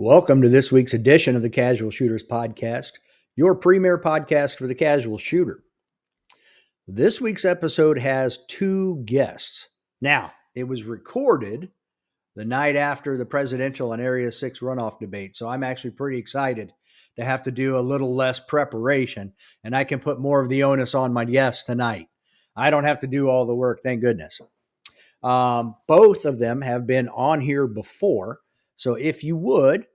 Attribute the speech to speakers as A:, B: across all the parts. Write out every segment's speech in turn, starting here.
A: Welcome to this week's edition of the Casual Shooters Podcast, your premier podcast for the casual shooter. This week's episode has two guests. Now, it was recorded the night after the presidential and Area 6 runoff debate, so I'm actually pretty excited to have to do a little less preparation, and I can put more of the onus on my guests tonight. I don't have to do all the work, thank goodness. Both of them have been on here before, so if you would,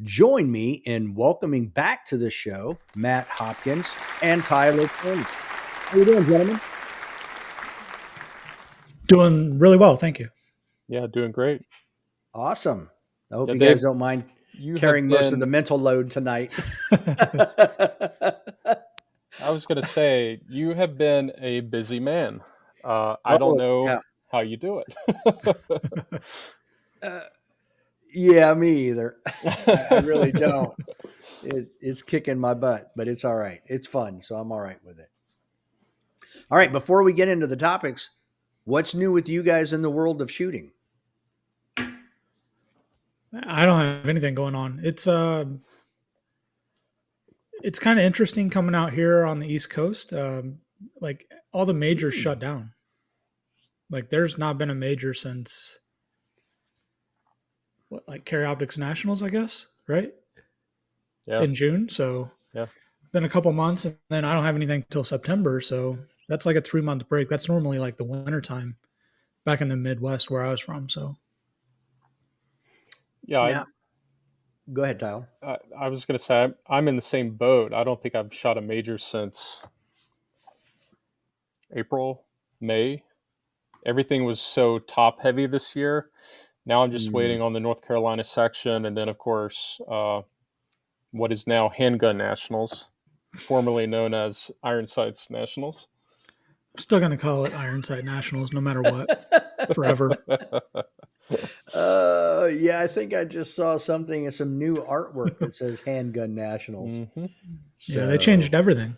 A: join me in welcoming back to the show Matt Hopkins and Tyler King. How you doing, gentlemen?
B: Doing really well, thank you.
C: Yeah, doing great.
A: Awesome. I hope you
C: Dave,
A: guys don't mind carrying most of the mental load tonight.
C: I was going to say, you have been a busy man. I don't know how you do it.
A: Yeah, me either. I really don't. It's kicking my butt, but it's all right. It's fun, so I'm all right with it. All right, before we get into the topics, what's new with you guys in the world of shooting?
B: I don't have anything going on. It's kind of interesting coming out here on the East Coast. Like all the majors shut down. Like there's not been a major since like Carry Optics Nationals, I guess, right?
C: Yeah.
B: In June. So
C: yeah,
B: been a couple months, and then I don't have anything till September. So that's like a 3-month break. That's normally like the winter time back in the Midwest where I was from. So
C: yeah.
A: Go ahead, Tyler.
C: I was going to say, I'm in the same boat. I don't think I've shot a major since April, May. Everything was so top heavy this year. Now I'm just waiting on the North Carolina section. And then, of course, what is now Handgun Nationals, formerly known as Iron Sights Nationals.
B: I'm still going to call it Iron Sight Nationals no matter what, forever.
A: Yeah, I think I just saw some new artwork that says Handgun Nationals.
B: Mm-hmm. So, yeah, they changed everything.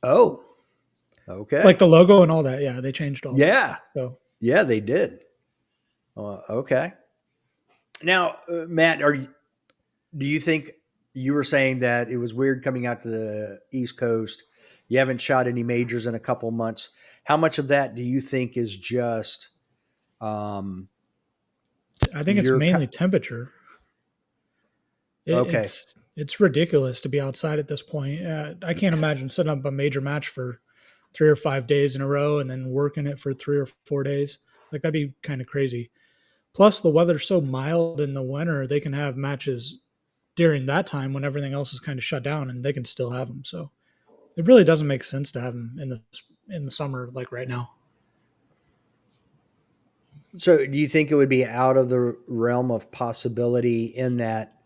A: Oh, okay.
B: Like the logo and all that. Yeah, they changed all that.
A: Yeah. So yeah, they did. Okay. Now, Matt, do you think you were saying that it was weird coming out to the East Coast? You haven't shot any majors in a couple months. How much of that do you think is just?
B: I think it's mainly temperature.
A: Okay.
B: It's ridiculous to be outside at this point. I can't imagine setting up a major match for 3 or 5 days in a row and then working it for 3 or 4 days. Like that'd be kind of crazy. Plus the weather's so mild in the winter, they can have matches during that time when everything else is kind of shut down and they can still have them. So it really doesn't make sense to have them in the summer like right now.
A: So do you think it would be out of the realm of possibility in that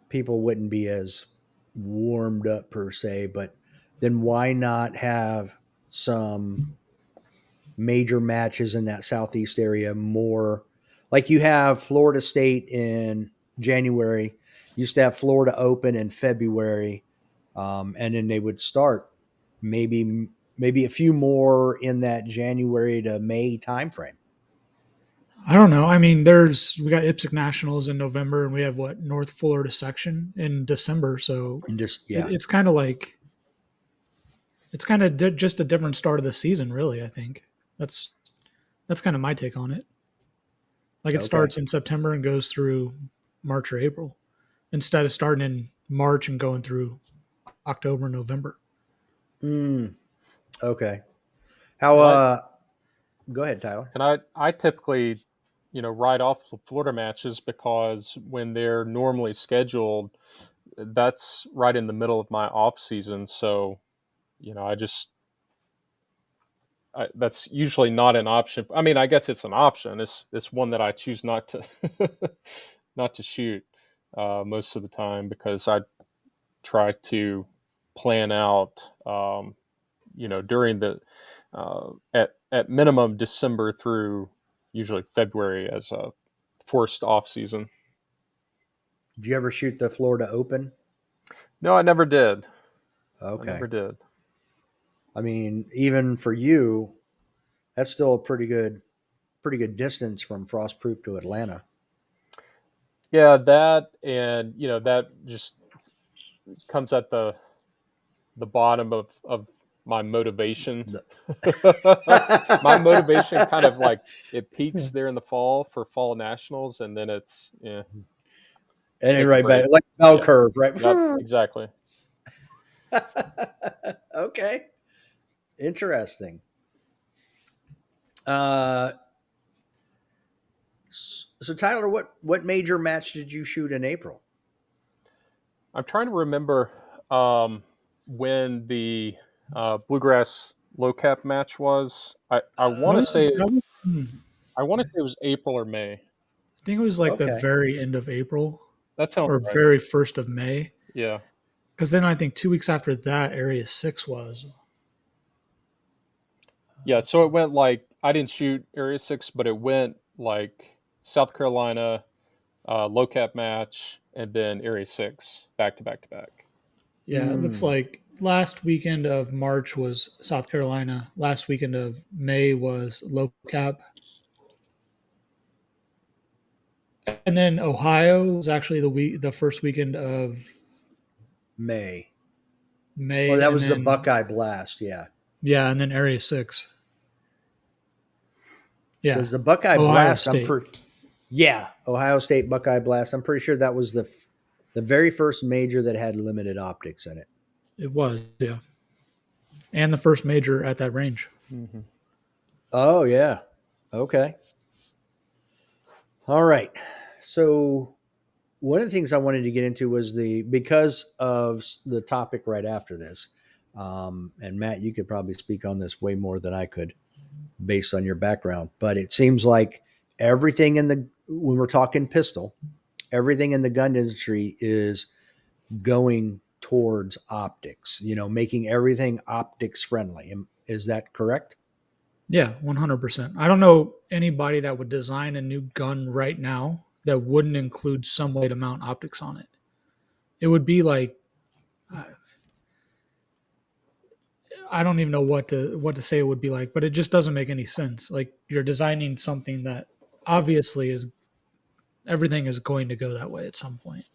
A: people wouldn't be as warmed up per se, but then why not have some major matches in that Southeast area more like you have Florida State in January, used to have Florida Open in February, and then they would start maybe a few more in that January to May timeframe.
B: I don't know. I mean, we got IPSC Nationals in November, and we have North Florida section in December. So it's kind of like just a different start of the season, really. I think that's kind of my take on it. Like it starts in September and goes through March or April, instead of starting in March and going through October, November.
A: Okay. How? Go ahead, Tyler.
C: And I typically, write off the Florida matches because when they're normally scheduled, that's right in the middle of my off season. So, that's usually not an option. I mean, I guess it's an option. It's one that I choose not to not to shoot most of the time because I try to plan out, during the at minimum December through usually February as a forced off season.
A: Did you ever shoot the Florida Open?
C: No, I never did.
A: Okay.
C: I never did.
A: I mean, even for you, that's still a pretty good distance from Frostproof to Atlanta.
C: Yeah, that, and that just comes at the bottom of my motivation.
A: The-
C: My motivation kind of like it peaks there in the fall for fall nationals, and then it's
A: and then
C: take a
A: right back,
C: break.
A: like bell
C: Yeah.
A: curve, right?
C: Yep. Exactly.
A: Okay, interesting. Uh, so Tyler, what major match did you shoot in April?
C: I'm trying to remember um, when the bluegrass low cap match was. I want to
B: Was
C: say
B: that was,
C: it was April or May.
B: I think it was like the
A: Okay.
B: very end of April
C: That sounds
B: or
C: right.
B: very first of May.
C: Yeah.
B: Because then I think 2 weeks after that, Area 6 was.
C: Yeah. So it went like I didn't shoot Area 6, but it went like South Carolina low cap match, and then Area 6 back to back to back.
B: Yeah, it looks
A: Mm,
B: like last weekend of March was South Carolina. Last weekend of May was low cap. And then Ohio was actually the first weekend of
A: May. Oh,
B: May,
A: that
B: and
A: was the
B: then
A: Buckeye Blast. Yeah.
B: yeah, and then Area 6. Yeah,
A: Because the Buckeye
B: Ohio
A: Blast,
B: State.
A: yeah, Ohio State Buckeye Blast. I'm pretty sure that was the very first major that had limited optics in it.
B: It was, yeah, and the first major at that range.
C: Mm-hmm.
A: Oh yeah. Okay. All right. So one of the things I wanted to get into was because of the topic right after this, and Matt, you could probably speak on this way more than I could based on your background. But it seems like everything when we're talking pistol, everything in the gun industry is going towards optics. Making everything optics friendly. Is that correct?
B: Yeah, 100%. I don't know anybody that would design a new gun right now that wouldn't include some way to mount optics on it. It would be like I I don't even know what to say it would be like, but it just doesn't make any sense. Like you're designing something that obviously is everything is going to go that way at some point.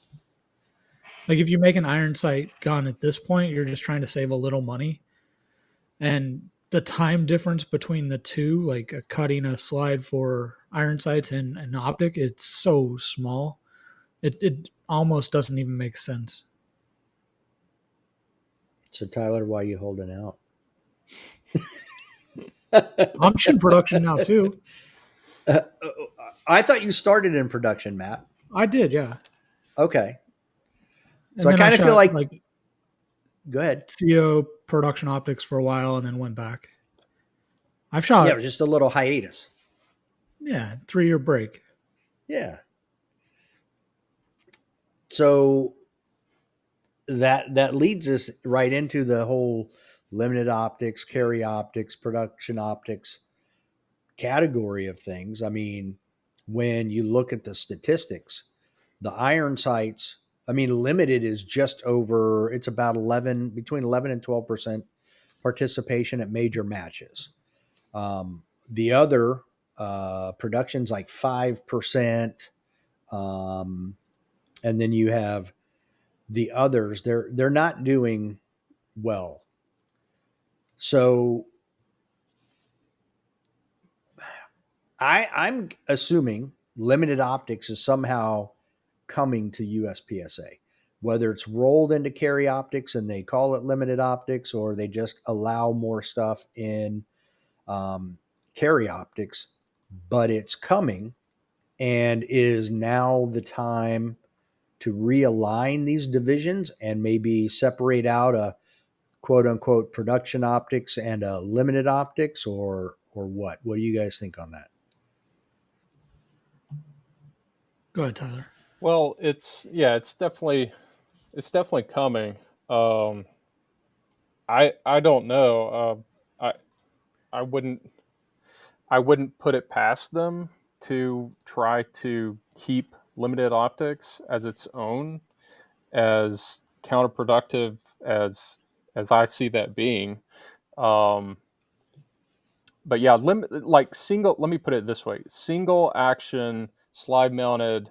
B: Like if you make an iron sight gun at this point, you're just trying to save a little money, and the time difference between the two, like cutting a slide for iron sights and an optic, it's so small. It almost doesn't even make sense.
A: So Tyler, why are you holding out?
B: I'm in production now too.
A: Uh, I thought you started in production, Matt.
B: I did, yeah.
A: Okay. So
B: And
A: I
B: then I
A: kind of feel
B: shot
A: like,
B: like
A: go ahead.
B: CO production optics for a while and then went back. I've
A: Yeah, it
B: shot,
A: was just a little hiatus.
B: yeah, 3 year break.
A: Yeah. So that leads us right into the whole limited optics, carry optics, production optics category of things. I mean, when you look at the statistics, the iron sights, I mean, limited is just over, it's about 11, between 11 and 12% participation at major matches. The other productions like 5%. Um, and then you have the others, they're not doing well. So I'm assuming limited optics is somehow coming to USPSA, whether it's rolled into carry optics and they call it limited optics, or they just allow more stuff in carry optics, but it's coming. And is now the time to realign these divisions and maybe separate out a quote unquote production optics and a limited optics, or what? What do you guys think on that?
B: Go ahead, Tyler.
C: Well, it's definitely coming. Um, I don't know. I wouldn't put it past them to try to keep limited optics as its own, as counterproductive as I see that being. Um, but yeah, like single. Let me put it this way: single action slide mounted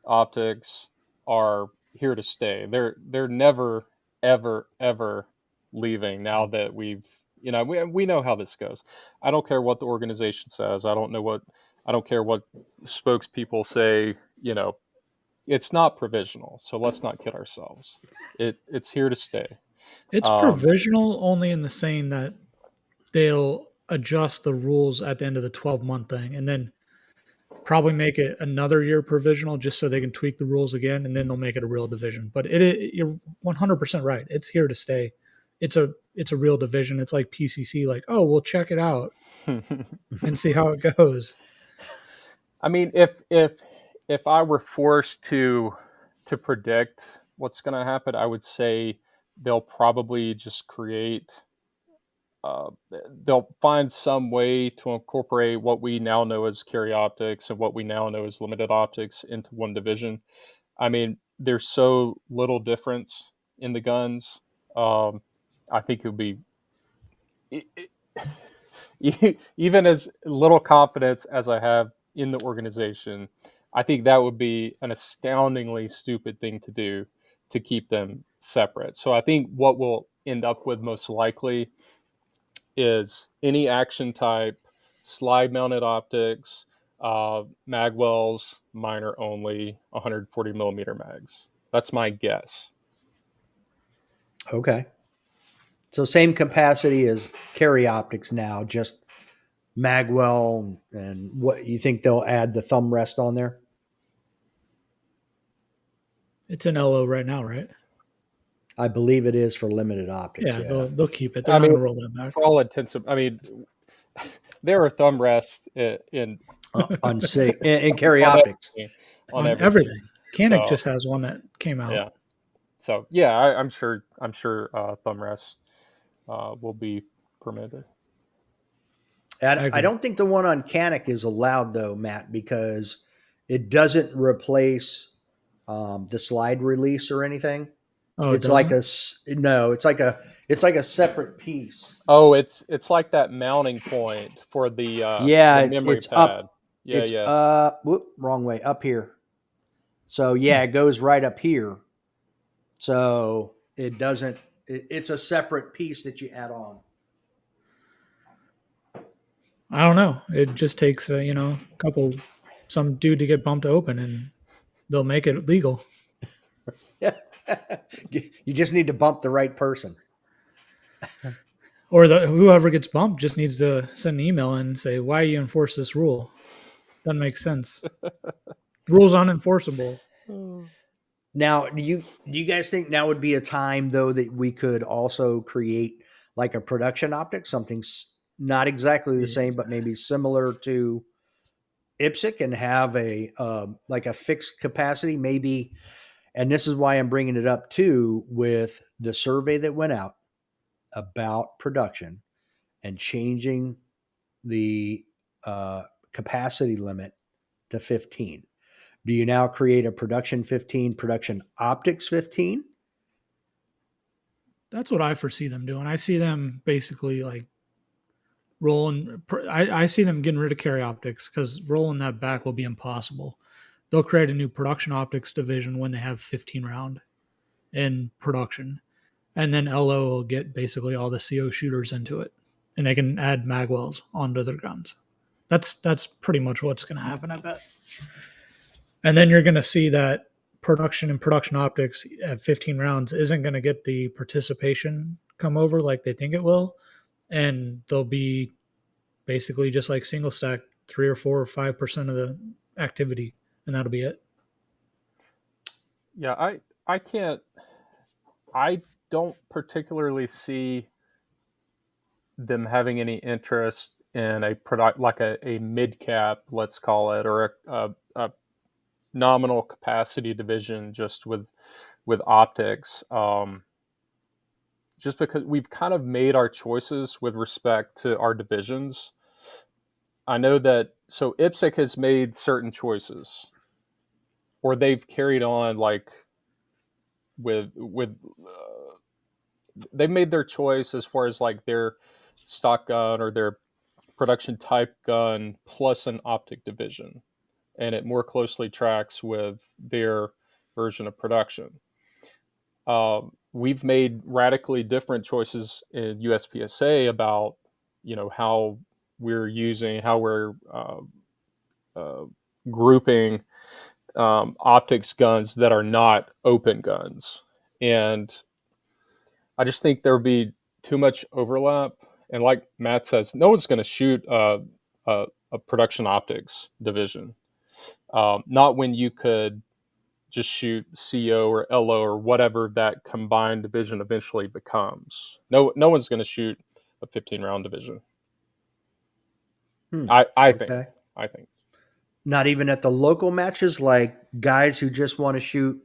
C: optics are here to stay. They're never ever leaving. Now that we know how this goes. I don't care what the organization says. I don't care what spokespeople say. It's not provisional. So let's not kid ourselves. It's here to stay.
B: It's
C: Um,
B: provisional only in the saying that they'll adjust the rules at the end of the 12-month thing and then probably make it another year provisional just so they can tweak the rules again, and then they'll make it a real division. But you're 100% right. It's here to stay. It's a real division. It's like PCC, like, oh, we'll check it out and see how it goes.
C: I mean, if I were forced to predict what's going to happen, I would say they'll probably just create. They'll find some way to incorporate what we now know as carry optics and what we now know as limited optics into one division. I mean, there's so little difference in the guns. Um, I think it would be even as little confidence as I have in the organization, I think that would be an astoundingly stupid thing to do to keep them separate. So I think what we'll end up with most likely is any action type, slide mounted optics, magwells, minor only, 140 millimeter mags. That's my guess.
A: Okay. So same capacity as carry optics now, just Magwell, and what you think they'll add the thumb rest on there?
B: It's an LO right now, right?
A: I believe it is for limited optics.
B: Yeah,
A: Yeah.
B: they'll keep it. They're
C: I
B: not
C: mean,
B: going to roll that back.
C: for all intents, I mean, there are thumb rests in
A: On say and carry
C: on
A: optics.
C: everything, on
B: On
C: everything.
B: everything. Canik
C: So
B: just has one that came out.
C: yeah, so yeah, I'm sure thumb rests will be permitted.
A: And
B: I
A: I
B: agree.
A: don't think the one on Canic is allowed though, Matt, because it doesn't replace the slide release or anything.
B: Oh, it
A: It's like
B: doesn't?
A: no, it's like a separate piece.
C: Oh, it's like that mounting point for
A: Yeah,
C: the memory
A: it's
C: pad.
A: up.
C: Yeah,
A: It's
C: yeah.
A: whoop, wrong way, up here. So
B: Hmm.
A: yeah, it goes right up here. So it doesn't. It's a separate piece that you add on.
B: I don't know. It just takes some dude to get bumped open, and they'll make it legal.
A: You just need to bump the right person.
B: Or whoever gets bumped just needs to send an email and say, "Why you enforce this rule? Doesn't make sense. Rules unenforceable."
A: Now, do you guys think now would be a time though that we could also create like a production optic, something not exactly the
B: Yeah.
A: same, but maybe similar to IPSC, and have a like a fixed capacity, maybe? And this is why I'm bringing it up too, with the survey that went out about production and changing the capacity limit to 15. Do you now create a production 15, production optics 15?
B: That's what I foresee them doing. I see them basically like rolling. I see them getting rid of carry optics because rolling that back will be impossible. They'll create a new production optics division when they have 15 round in production, and then LO will get basically all the CO shooters into it, and they can add magwells onto their guns. That's pretty much what's going to happen, I bet. And then you're going to see that production and production optics at 15 rounds isn't going to get the participation come over like they think it will, and they'll be basically just like single stack 3 or 4 or 5% of the activity, and that'll be it.
C: Yeah, I can't I don't particularly see them having any interest in a product like a mid cap, let's call it, or a nominal capacity division just with optics. Just because we've kind of made our choices with respect to our divisions. I know that so IPSC has made certain choices, or they've carried on like with they've made their choice as far as like their stock gun or their production type gun plus an optic division. and it more closely tracks with their version of production. We've made radically different choices in USPSA about, how we're uh, grouping optics guns that are not open guns. And I just think there would be too much overlap. And like Matt says, no one's going to shoot a production optics division. Not when you could just shoot CO or LO or whatever that combined division eventually becomes. No one's going to shoot a 15 round division. I think.
A: Okay.
C: I think.
A: Not even at the local matches, like guys who just want to shoot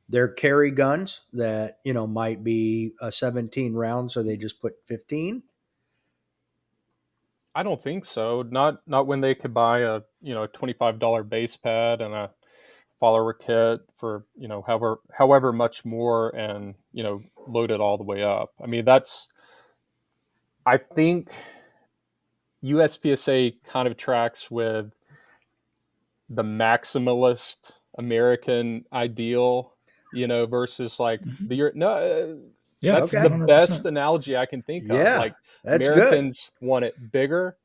A: their carry guns that, might be a 17 round, so they just put 15.
C: I don't think so. Not when they could buy a $25 base pad and a follower kit for however much more, and load it all the way up. I mean, I think USPSA kind of tracks with the maximalist American ideal, versus like the no.
B: Yeah,
C: That's
A: Okay.
C: the
B: 100%.
C: best analogy I can think of.
A: Yeah,
C: Like
A: that's good.
C: Americans want it bigger,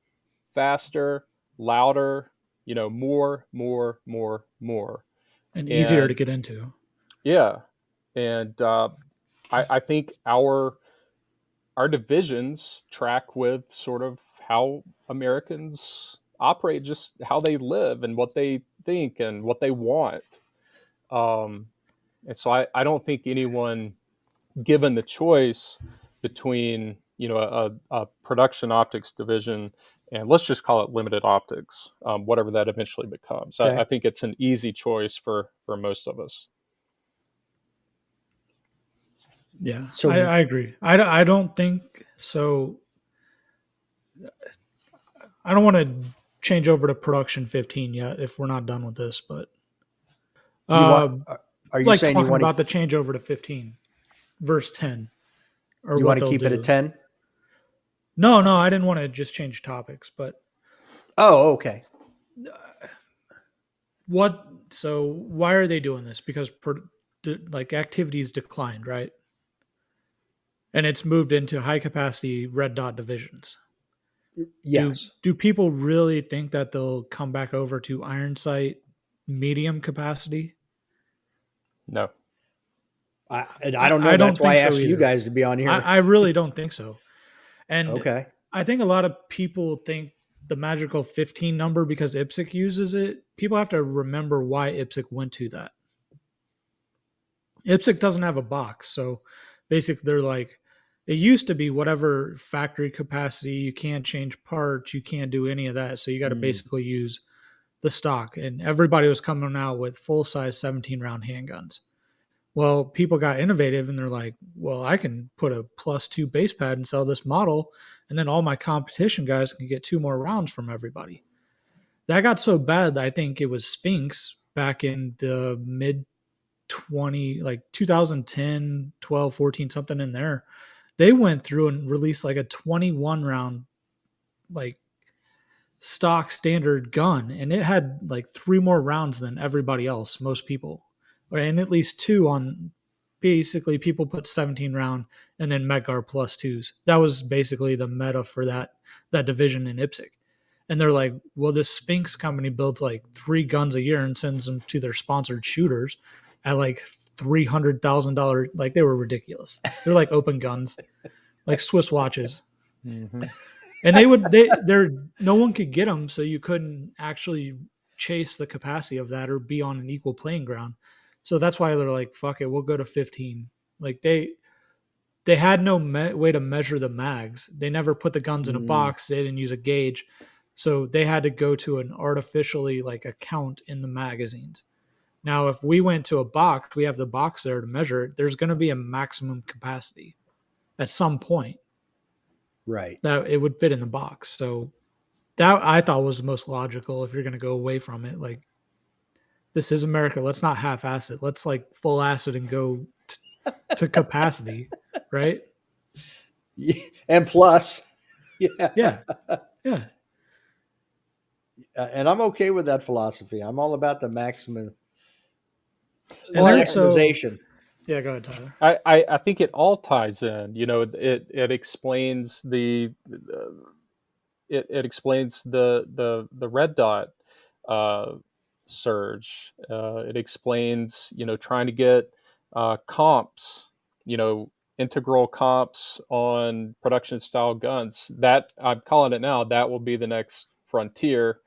C: faster, louder, more, more, more, more,
B: And easier to
C: and
B: get into.
C: yeah, and I think our divisions track with sort of how Americans operate, just how they live and what they think and what they want. Um, and so I don't think anyone, given the choice between a production optics division and let's just call it limited optics, whatever that eventually becomes,
A: Okay.
C: I think it's an easy choice for most of us.
B: Yeah,
A: So
B: I agree. I don't think so. I don't want to change over to production 15 yet if we're not done with this, but
A: you want?
B: uh,
A: Are you
B: like
A: saying you
B: talking
A: want
B: about
A: to?
B: the changeover to 15 verse 10 or
A: You
B: what
A: want to
B: they'll
A: keep it at
B: do.
A: 10?
B: No, I didn't want to just change topics, but
A: Oh, okay.
B: so why are they doing this? Because like activities declined, right? And it's moved into high capacity red dot divisions.
A: Yes.
B: Do people really think that they'll come back over to iron sight medium capacity?
C: No.
A: And I don't know.
B: I
A: That's
B: don't
A: why I
B: think so
A: asked you
B: either.
A: guys to be on here.
B: I really don't think so. And
A: Okay.
B: I think a lot of people think the magical 15 number because IPSC uses it. People have to remember why IPSC went to that. IPSC doesn't have a box. So basically, they're like, it used to be whatever factory capacity. You can't change parts. You can't do any of that. So you got to basically use the stock. And everybody was coming out with full size 17 round handguns. Well, people got innovative and they're like, well, I can put a +2 base pad and sell this model. And then all my competition guys can get 2 more rounds from everybody. That got so bad that I think it was Sphinx back in the mid 20, like 2010, 12, 14, something in there. They went through and released like a 21 round, like stock standard gun. And it had like 3 more rounds than everybody else, most people, and at least 2 on basically people put 17 round and then Medgar +2s. That was basically the meta for that division in IPSC. And they're like, well, this Sphinx company builds like 3 guns a year and sends them to their sponsored shooters at like $300,000. Like they were ridiculous. They're like open guns, like Swiss watches.
C: Mm-hmm.
B: And they're no one could get them, so you couldn't actually chase the capacity of that or be on an equal playing ground. So that's why they're like, fuck it, we'll go to 15. Like they had no way to measure the mags. They never put the guns in a box. They didn't use a gauge. So they had to go to an artificially like a count in the magazines. Now, if we went to a box, we have the box there to measure it. There's going to be a maximum capacity at some point
A: Right.
B: that it would fit in the box. So that I thought was the most logical if you're going to go away from it. Like, this is America. Let's not half ass it. Let's like full acid and go to capacity, right?
A: And plus, yeah.
B: Yeah. Yeah.
A: And I'm okay with that philosophy. I'm all about the maximum
B: And
C: Well,
A: maximization.
B: yeah, go ahead, Tyler.
C: I think it all ties in. You know, it explains it explains the red dot uh, surge. It explains, you know, trying to get comps, you know, integral comps on production style guns. That I'm calling it now. That will be the next frontier,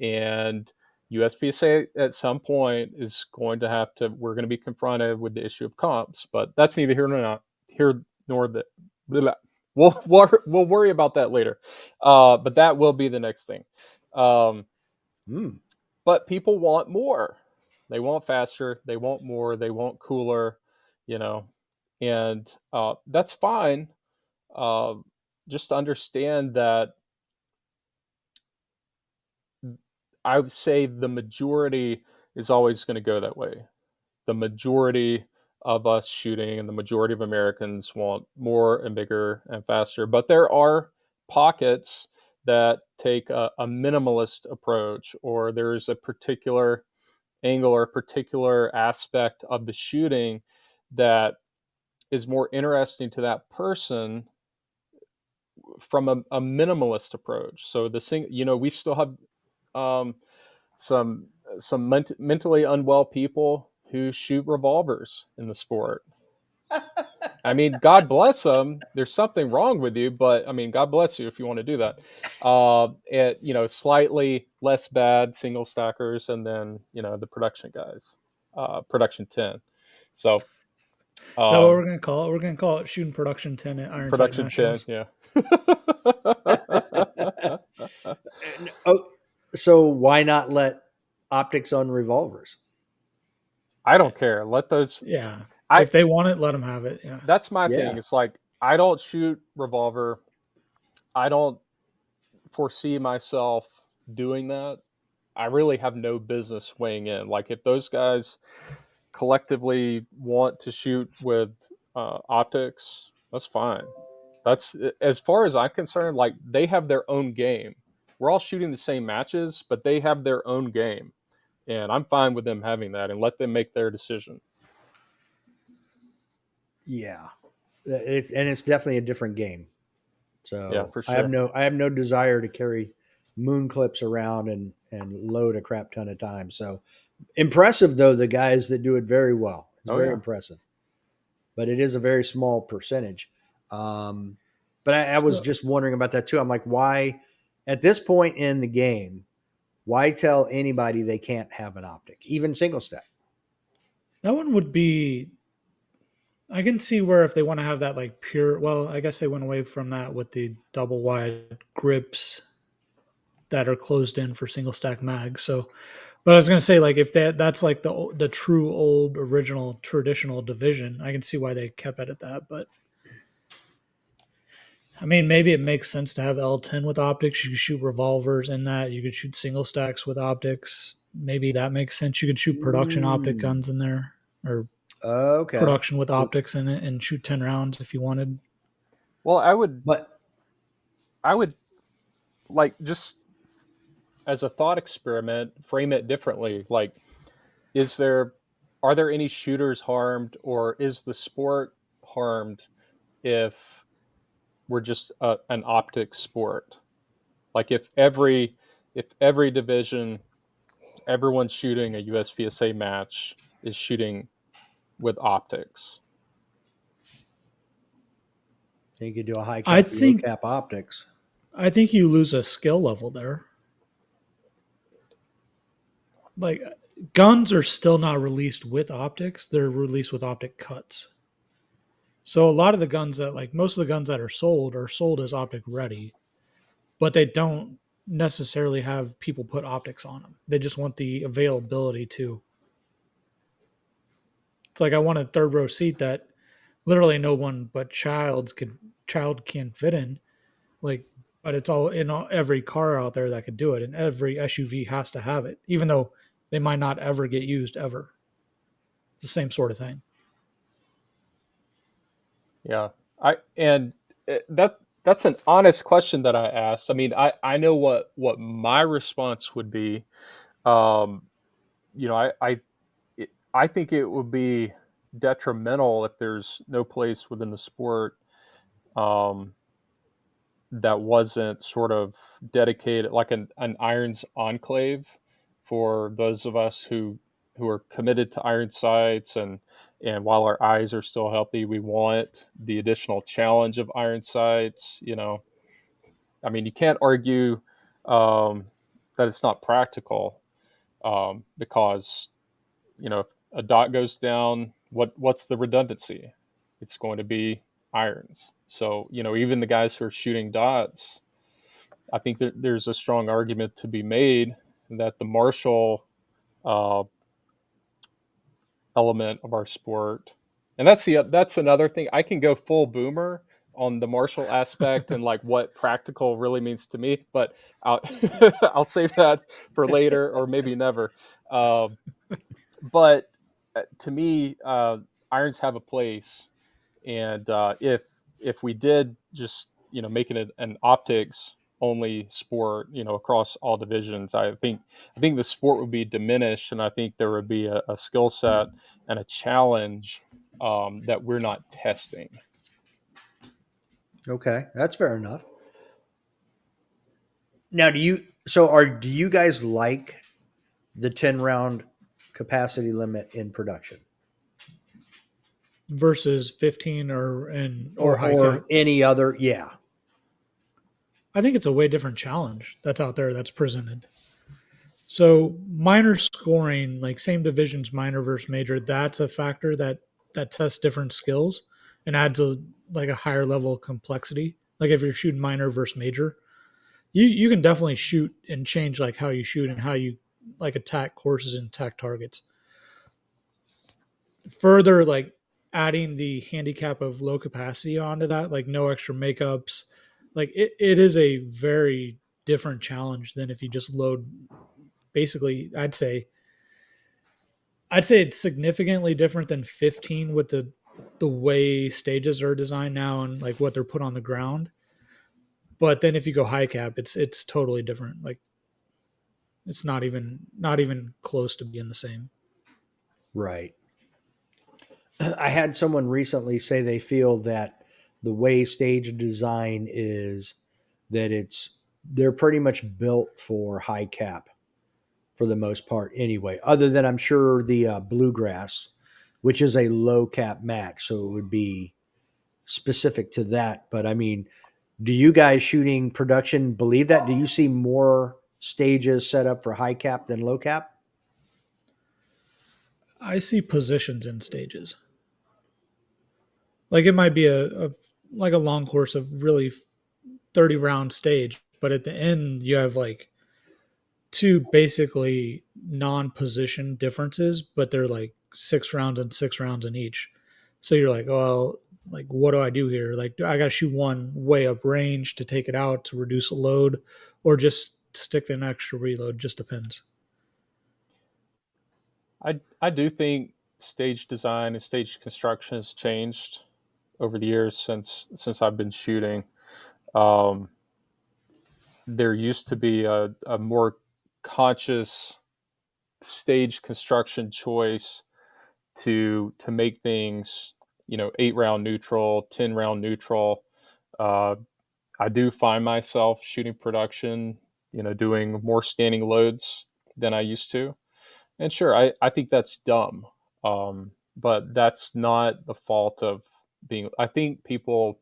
C: and USPSA at some point is going to have to. We're going to be confronted with the issue of comps, but that's neither here nor not here nor the. We'll worry about that later. But that will be the next thing. Um,
A: Mm.
C: but people want more. They want faster. They want more. They want cooler. You know, and that's fine. Uh, just understand that I would say the majority is always going to go that way. The majority of us shooting and the majority of Americans want more and bigger and faster. But there are pockets that take a minimalist approach, or there's a particular angle or a particular aspect of the shooting that is more interesting to that person from a minimalist approach. So the thing, you know, we still have um, some mentally unwell people who shoot revolvers in the sport. I mean, God bless them. There's something wrong with you, but I mean, God bless you if you want to do that. You know, slightly less bad single stackers, and then you know the production guys, production 10. So
B: Is that what we're
C: um,
B: gonna call it? We're gonna call it shooting production 10 at Iron Sight
C: production 10,
B: Nationals.
C: yeah.
A: Oh, so why not let optics on revolvers?
C: I don't care. Let those.
B: Yeah,
C: I
B: if they want it, let them have it. Yeah.
C: That's my thing.
A: Yeah.
C: It's like I don't shoot revolver. I don't foresee myself doing that. I really have no business weighing in. Like if those guys collectively want to shoot with optics, that's fine. That's as far as I'm concerned. Like they have their own game. We're all shooting the same matches, but they have their own game, and I'm fine with them having that and let them make their decision.
A: Yeah. And it's definitely a different game.
C: Yeah,
A: So
C: for sure.
A: I have no desire to carry moon clips around and load a crap ton of time. So impressive though, the guys that do it very well. It's
C: Oh
A: very
C: yeah.
A: impressive. But it is a very small percentage. Um, but I was
B: So
A: just wondering about that too. I'm like, why at this point in the game, why tell anybody they can't have an optic, even single stack?
B: that one would be. I can see where if they want to have that like pure. Well, I guess they went away from that with the double wide grips that are closed in for single stack mags. So, but I was gonna say like if that's like the true old original traditional division, I can see why they kept it at that. But I mean, maybe it makes sense to have L10 with optics. You could shoot revolvers in that. You could shoot single stacks with optics. Maybe that makes sense. You could shoot production optic
A: Mm,
B: guns in there or
A: okay.
B: production with
A: So,
B: optics in it and shoot 10 rounds if you wanted.
C: Well,
A: but
C: I would like just as a thought experiment, frame it differently. Like, is there, are there any shooters harmed, or is the sport harmed if we're just an optics sport? Like, if every division, everyone shooting a USPSA match is shooting with optics.
A: you could do a high
B: I
A: cap, low
B: think
A: cap optics.
B: I think you lose a skill level there. Like guns are still not released with optics; they're released with optic cuts. So a lot of the guns that like most of the guns that are sold as optic ready, but they don't necessarily have people put optics on them. They just want the availability to. It's like I want a third row seat that literally no one but child can fit in. Like, but it's all in every car out there that could do it, and every SUV has to have it, even though they might not ever get used ever. It's the same sort of thing.
C: Yeah, I and that. that's an honest question that I asked. I mean, I know what my response would be. Um, you know, I think it would be detrimental if there's no place within the sport um, that wasn't sort of dedicated, like an irons enclave for those of us who are committed to iron sights, and while our eyes are still healthy, we want the additional challenge of iron sights. You know, I mean, you can't argue that it's not practical, because if a dot goes down, what's the redundancy? It's going to be irons. So even the guys who are shooting dots, I think that there's a strong argument to be made that the martial uh, element of our sport, and that's another thing. I can go full boomer on the martial aspect and like what practical really means to me, but I'll I'll save that for later or maybe never. Um, but to me, irons have a place, and if we did just make it an optics only sport, across all divisions, I think the sport would be diminished, and I think there would be a skill set and a challenge that we're not testing.
A: Okay, that's fair enough. Now, do you guys like the 10 round capacity limit in production,
B: versus 15 or high
A: or
B: cap.
A: any other? Yeah.
B: I think it's a way different challenge that's out there that's presented. So minor scoring, like same divisions, minor versus major, that's a factor that tests different skills and adds a higher level of complexity. Like if you're shooting minor versus major, you can definitely shoot and change like how you shoot and how you like attack courses and attack targets. Further, like adding the handicap of low capacity onto that, like no extra makeups, like it is a very different challenge than if you just load. Basically, I'd say it's significantly different than 15 with the way stages are designed now and like what they're put on the ground. But then if you go high cap, it's totally different. Like it's not even close to being the same.
A: Right. I had someone recently say they feel that the way stage design is, that they're pretty much built for high cap for the most part anyway, other than I'm sure the bluegrass, which is a low cap match, so it would be specific to that. But I mean, do you guys shooting production believe that? Do you see more stages set up for high cap than low cap?
B: I see positions in stages. Like it might be a long course of really 30 round stage, but at the end you have like two basically non-position differences, but they're like 6 rounds and 6 rounds in each. So you're like, well, like what do I do here? Like, do I got to shoot one way up range to take it out to reduce the load, or just stick an extra reload? Just depends.
C: I do think stage design and stage construction has changed over the years since I've been shooting. Um, there used to be a more conscious stage construction choice to make things 8 round neutral, 10 round neutral. uh, I do find myself shooting production, doing more standing loads than I used to, and sure, I think that's dumb. But that's not the fault of being, I think people,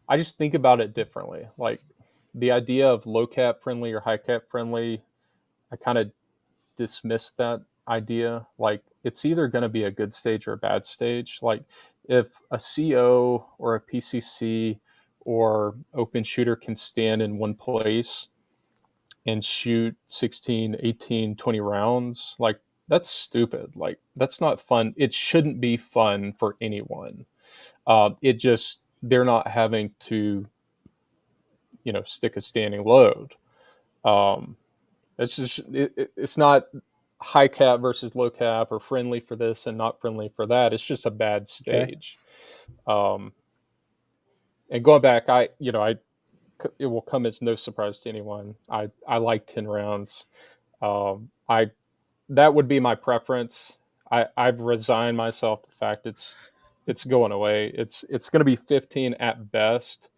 C: I just think about it differently. Like the idea of low cap friendly or high cap friendly, I kind of dismiss that idea. Like it's either going to be a good stage or a bad stage. Like if a CO or a PCC or open shooter can stand in one place and shoot 16, 18, 20 rounds, like that's stupid. Like that's not fun. It shouldn't be fun for anyone. It just, they're not having to, stick a standing load. Um, it's just, it's not high cap versus low cap or friendly for this and not friendly for that. It's just a bad
A: Okay.
C: stage. Um, And going back, it will come as no surprise to anyone. I like 10 rounds. I That would be my preference. I've resigned myself to the fact it's going away. It's going to be 15 at best,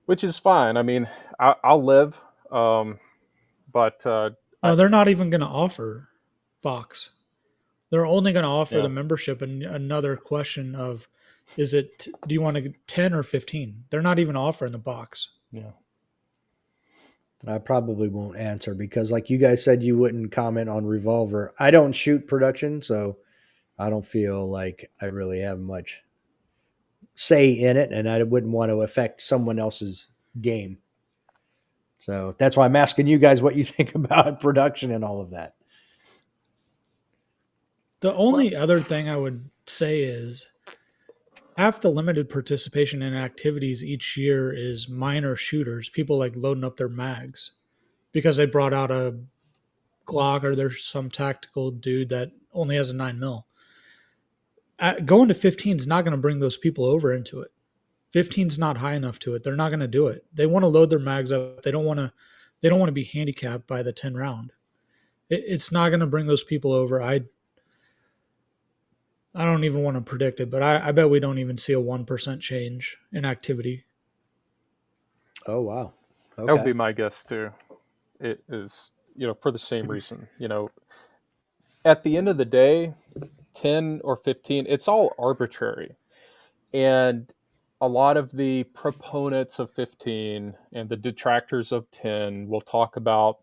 C: which is fine. I mean, I'll live, but
B: No,
C: I
B: they're not even going to offer box. They're only going to offer
C: yeah
B: the membership. And another question of, do you want to 10 or 15? They're not even offering the box.
C: yeah.
A: I probably won't answer because, like you guys said, you wouldn't comment on Revolver. I don't shoot production, so I don't feel like I really have much say in it, and I wouldn't want to affect someone else's game. So that's why I'm asking you guys what you think about production and all of that.
B: The
C: Well,
B: only other thing I would say is half the limited participation in activities each year is minor shooters, people like loading up their mags because they brought out a Glock or there's some tactical dude that only has a 9 mil. Going to 15 is not going to bring those people over into it. 15 is not high enough to it. They're not going to do it. They want to load their mags up. They don't want to. They don't want to be handicapped by the 10 round. It's not going to bring those people over. I don't even want to predict it, but I bet we don't even see a 1% change in activity.
A: Oh wow,
C: that would
A: okay,
C: be my guess too. It is, for the same reason. At the end of the day, 10 or 15, it's all arbitrary. And a lot of the proponents of 15 and the detractors of 10 will talk about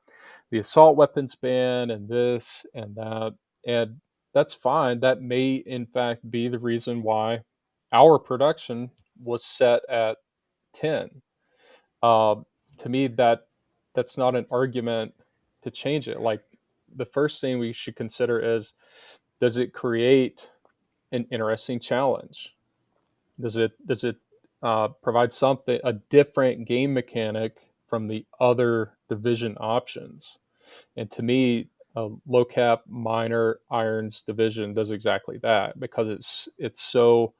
C: the assault weapons ban and this and that. And that's fine. That may, in fact, be the reason why our production was set at 10. Uh, to me, that's not an argument to change it. Like, the first thing we should consider is, does it create an interesting challenge? Does it provide something, a different game mechanic from the other division options? And to me, a low cap minor irons division does exactly that, because it's so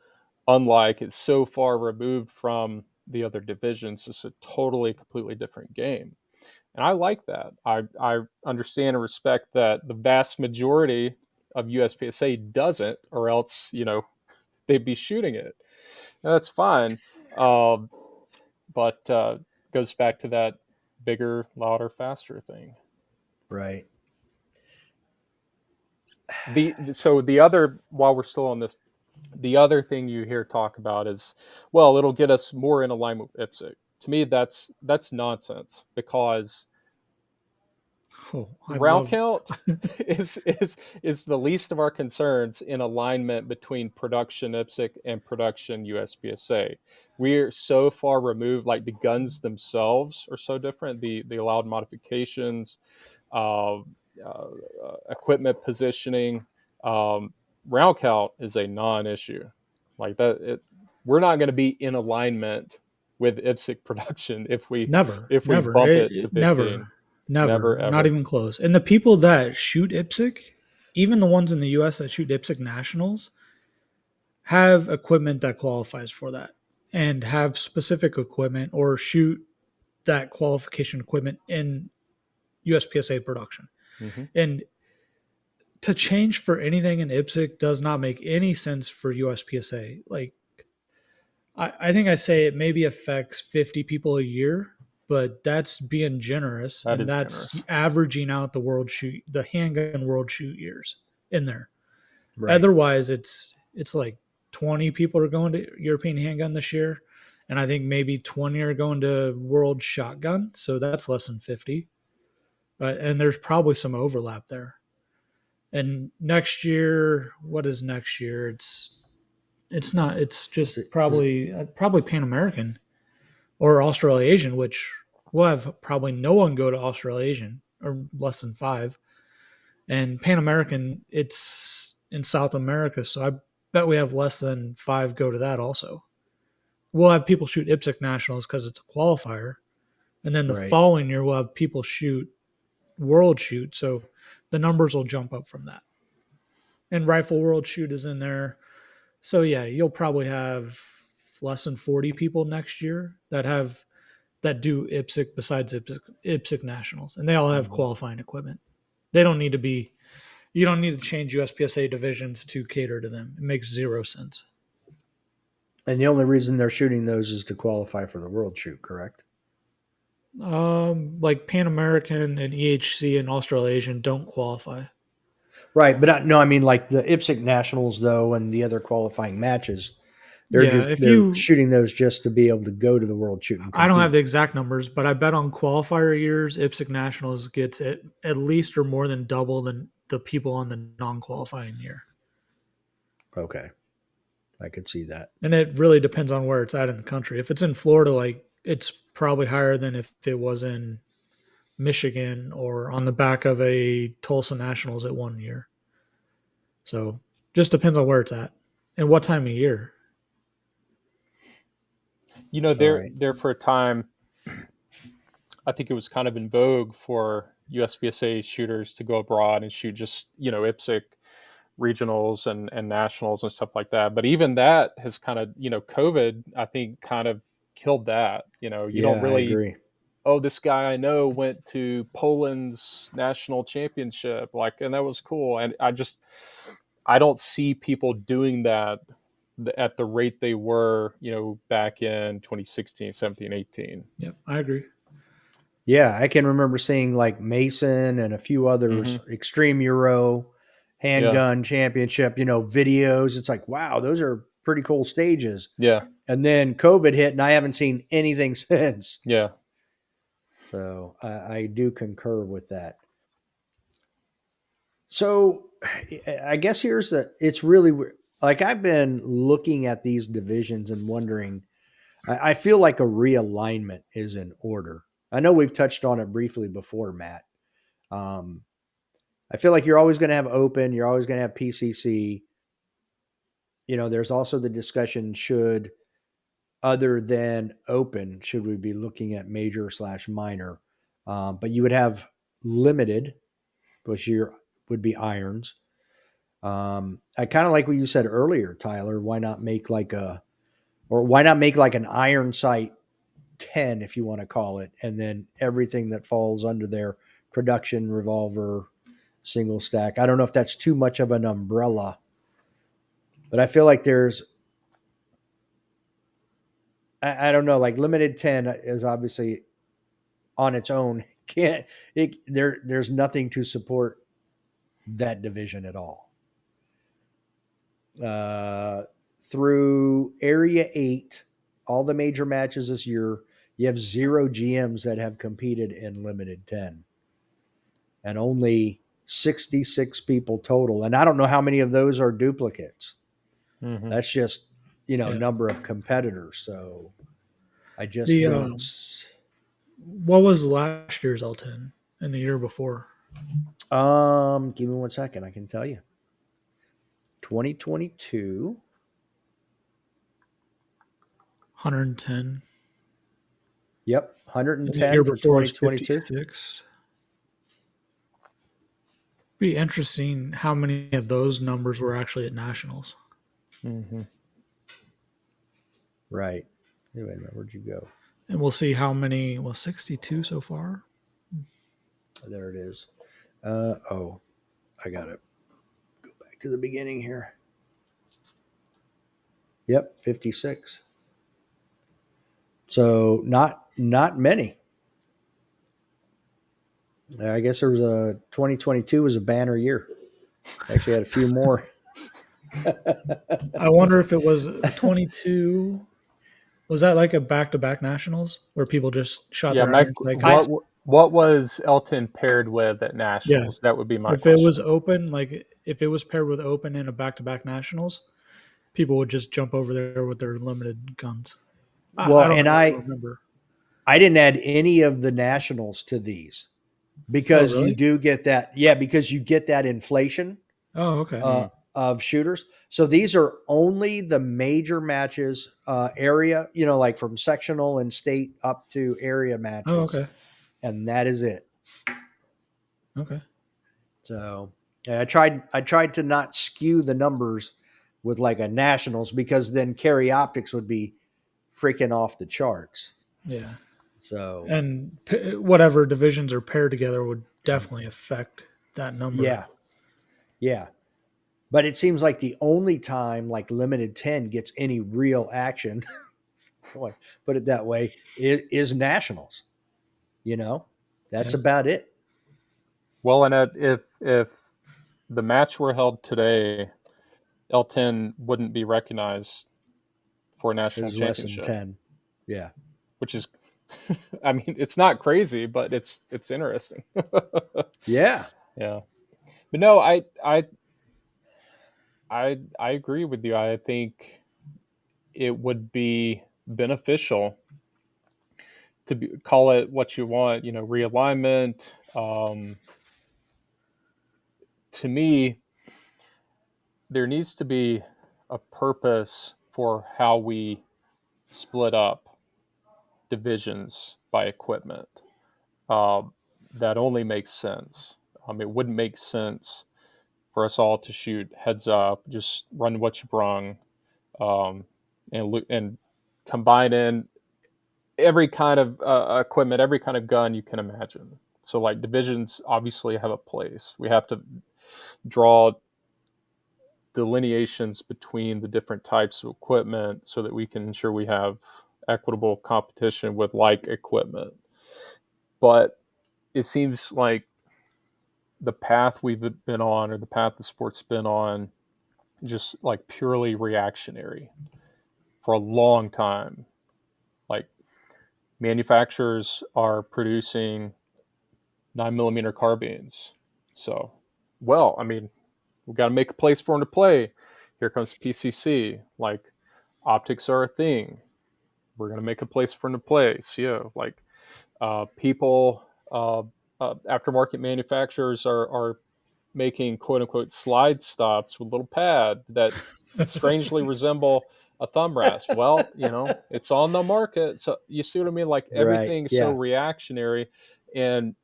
C: unlike, it's so far removed from the other divisions. It's a totally completely different game, and I like that. I understand and respect that the vast majority of USPSA doesn't, or else they'd be shooting it. And that's fine. Um, but goes back to that bigger, louder, faster thing.
A: right.
C: So the other, while we're still on this, the other thing you hear talk about is, well, it'll get us more in alignment with IPSC. To me, that's nonsense, because
B: Oh, I
C: round
B: love.
C: count is the least of our concerns in alignment between production IPSC and production USPSA. We're so far removed. Like, the guns themselves are so different. The allowed modifications, uh, equipment positioning, um, round count is a non-issue. Like that, we're not going to be in alignment with IPSC production
B: Never,
C: if we
B: never,
C: bump it to 15.
B: never, never,
C: Never
B: not
C: ever.
B: even close. And the people that shoot IPSC, even the ones in the U.S. that shoot IPSC nationals, have equipment that qualifies for that, and have specific equipment or shoot that qualification equipment in USPSA production.
C: Mm-hmm.
B: And to change for anything in IPSC does not make any sense for USPSA. Like, I think I say it maybe affects 50 people a year, but that's being generous,
C: That
B: and
C: is
B: that's
C: generous.
B: averaging out the handgun world shoot years in there.
A: Right.
B: Otherwise, it's like 20 people are going to European handgun this year, and I think maybe 20 are going to world shotgun, so that's less than 50. And there's probably some overlap there. And next year, what is next year? It's not. It's just
A: Is it,
B: probably Pan American or Australasian, which we'll have probably no one go to Australasian, or less than five. And Pan American, it's in South America, so I bet we have less than five go to that also. We'll have people shoot IPSC nationals because it's a qualifier, and then the
A: right.
B: following year we'll have people shoot world shoot, so the numbers will jump up from that. And rifle world shoot is in there. So yeah, you'll probably have less than 40 people next year that do IPSC besides IPSC nationals, and they all have qualifying equipment. They don't need to be. You don't need to change USPSA divisions to cater to them. It makes zero sense.
A: And the only reason they're shooting those is to qualify for the World Shoot, correct?
B: Like Pan American and EHC and Australasian don't qualify.
A: Right, but no, I mean like the IPSC nationals though, and the other qualifying matches. They're shooting those just to be able to go to the World Shoot. And
B: I don't have the exact numbers, but I bet on qualifier years, IPSC nationals gets at least or more than double than the people on the non-qualifying year.
A: Okay, I could see that.
B: And it really depends on where it's at in the country. If it's in Florida, like it's probably higher than if it was in Michigan or on the back of a Tulsa Nationals at 1 year. So just depends on where it's at and what time of year.
C: You know, there for a time, I think it was kind of in vogue for USPSA shooters to go abroad and shoot just, IPSC regionals and nationals and stuff like that. But even that has kind of, COVID, I think, kind of killed that. You don't really,
A: I agree.
C: Oh, this guy I know went to Poland's national championship, and that was cool. And I don't see people doing that at the rate they were, back in 2016, 17, 18.
B: Yep, I agree.
A: Yeah, I can remember seeing like Mason and a few others, Extreme Euro, handgun championship, videos. It's like, wow, those are pretty cool stages.
C: Yeah.
A: And then COVID hit and I haven't seen anything since.
C: Yeah.
A: So I do concur with that. So I guess it's really like I've been looking at these divisions and wondering, I feel like a realignment is in order. I know we've touched on it briefly before, Matt. I feel like you're always going to have open, you're always going to have PCC. There's also the discussion, other than open, should we be looking at major/minor? But you would have limited, which would be irons. I kind of like what you said earlier, Tyler. Why not make like an iron sight 10, if you want to call it, and then everything that falls under there, production, revolver, single stack. I don't know if that's too much of an umbrella, but I feel like I don't know, like limited 10 is obviously on its own. There's nothing to support that division at all. Through Area 8, all the major matches this year, you have 0 GMs that have competed in Limited 10. And only 66 people total. And I don't know how many of those are duplicates.
C: Mm-hmm.
A: That's just, number of competitors. So I just don't.
B: What was last year's L10 and the year before?
A: Give me 1 second. I can tell you. 2022.
B: 110.
A: Yep, 110 for 2022.
B: 56. Be interesting how many of those numbers were actually at nationals.
C: Mm-hmm.
A: Right. Hey, wait a minute. Where'd you go?
B: And we'll see how many. Well, 62 so far.
A: There it is. I got it. Go back to the beginning here. Yep, 56. So not many. I guess there was 2022 was a banner year. Actually had a few more.
B: I wonder if it was 22. Was that like a back-to-back nationals where people just shot their
C: Mike,
B: irons?
C: What was Elton paired with at nationals? Yeah. That would be my question.
B: If it was open, if it was paired with open in a back-to-back nationals, people would just jump over there with their limited guns.
A: Well, I remember. I didn't add any of the nationals to these because you do get that. Yeah, because you get that inflation.
B: Oh, okay.
A: Of shooters. So these are only the major matches, area, like from sectional and state up to area matches.
B: Oh, okay.
A: And that is it.
B: Okay.
A: So I tried to not skew the numbers with like a nationals, because then carry optics would be freaking off the charts.
B: Yeah.
A: So
B: And whatever divisions are paired together would definitely affect that number.
A: yeah. But it seems like the only time like limited 10 gets any real action, put it that way, is nationals. That's
B: Yeah.
A: about it.
C: Well, and if the match were held today, L10 wouldn't be recognized for a national
A: Is less than
C: championship,
A: 10. Yeah.
C: which is, I mean, it's not crazy, but it's interesting.
A: Yeah.
C: Yeah, but no, I agree with you. I think it would be beneficial to call it what you want, realignment. To me, there needs to be a purpose for how we split up divisions by equipment. Um, that only makes sense. It wouldn't make sense for us all to shoot heads up, just run what you brung, um, and combine in every kind of equipment, every kind of gun you can imagine. So, like, divisions obviously have a place. We have to draw delineations between the different types of equipment so that we can ensure we have equitable competition with like equipment. But it seems like the path we've been on, or the path the sport's been on, just like purely reactionary for a long time. Like, manufacturers are producing 9mm carbines. So, well, I mean, we've got to make a place for them to play. Here comes PCC. Like, optics are a thing. We're going to make a place for them to play. So, like, people, aftermarket manufacturers are making quote unquote slide stops with little pad that strangely resemble a thumb rest. Well, it's on the market. So you see what I mean? Like,
A: Right.
C: everything's so
A: Yeah.
C: reactionary, and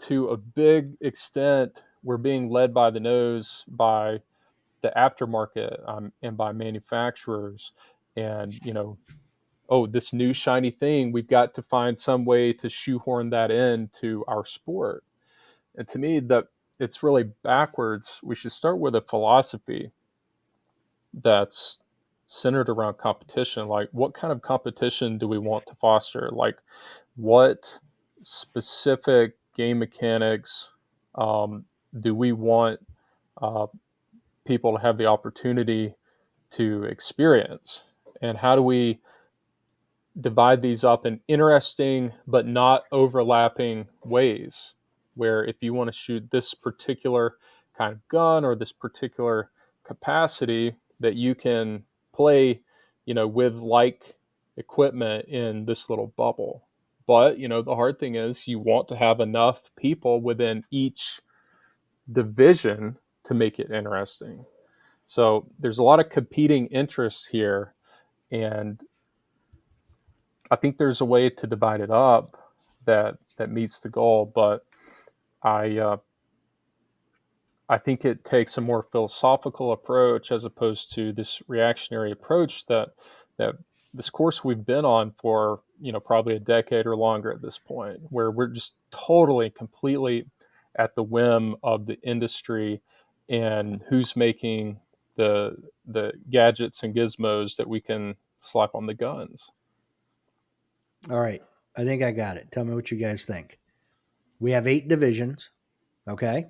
C: to a big extent, we're being led by the nose by the aftermarket, and by manufacturers. And, oh, this new shiny thing, we've got to find some way to shoehorn that into our sport. And to me, that it's really backwards. We should start with a philosophy that's centered around competition. Like, what kind of competition do we want to foster? Like, what specific game mechanics do we want uh, people to have the opportunity to experience? And how do we divide these up in interesting but not overlapping ways, where if you want to shoot this particular kind of gun or this particular capacity, that you can play, with like equipment in this little bubble. But, the hard thing is you want to have enough people within each division to make it interesting. So there's a lot of competing interests here, and I think there's a way to divide it up that meets the goal. But I uh, I think it takes a more philosophical approach as opposed to this reactionary approach that this course we've been on for, probably a decade or longer at this point, where we're just totally, completely at the whim of the industry and who's making the gadgets and gizmos that we can slap on the guns.
A: All right. I think I got it. Tell me what you guys think. We have 8 divisions. Okay.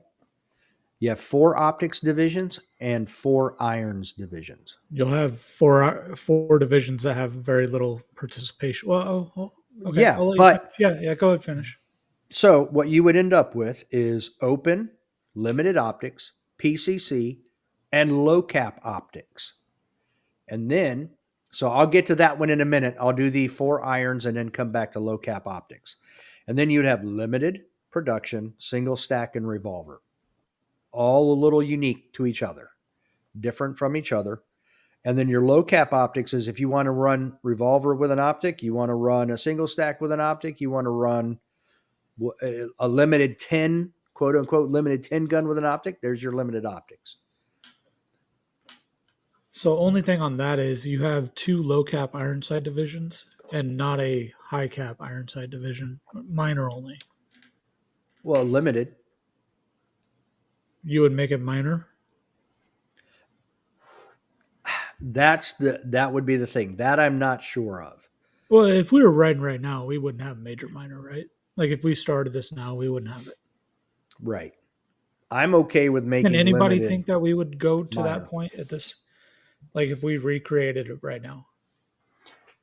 A: You have 4 optics divisions and 4 irons divisions.
B: You'll have four divisions that have very little participation. Well, okay,
A: Yeah.
B: I'll let you finish.
A: But
B: Yeah, go ahead, finish.
A: so what you would end up with is open, limited optics, PCC, and low cap optics. And then, so I'll get to that one in a minute. I'll do the 4 irons and then come back to low cap optics. And then you'd have limited, production, single stack, and revolver. All a little unique to each other, different from each other. And then your low cap optics is if you want to run revolver with an optic, you want to run a single stack with an optic, you want to run a limited 10, quote unquote, limited 10 gun with an optic, there's your limited optics.
B: So only thing on that is you have 2 low cap Ironside divisions and not a high cap Ironside division, minor only.
A: Well, limited.
B: You would make it minor.
A: That would be the thing that I'm not sure of.
B: Well, if we were riding right now, we wouldn't have major minor, right? Like if we started this now, we wouldn't have it.
A: Right. I'm okay with
B: Can
A: making
B: anybody
A: limited
B: think that we would go to that
A: minor.
B: point at this? Like if we recreated it right now?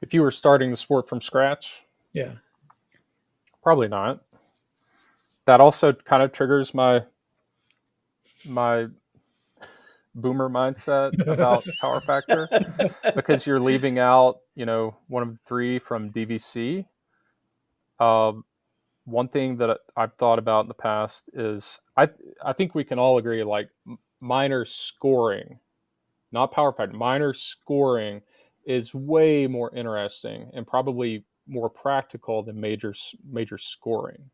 C: If you were starting the sport from scratch,
B: Yeah.
C: probably not. That also kind of triggers my boomer mindset about power factor, because you're leaving out, one of 3 from DVC. One thing that I've thought about in the past is I think we can all agree, like, minor scoring, not power factor, minor scoring is way more interesting and probably more practical than major scoring.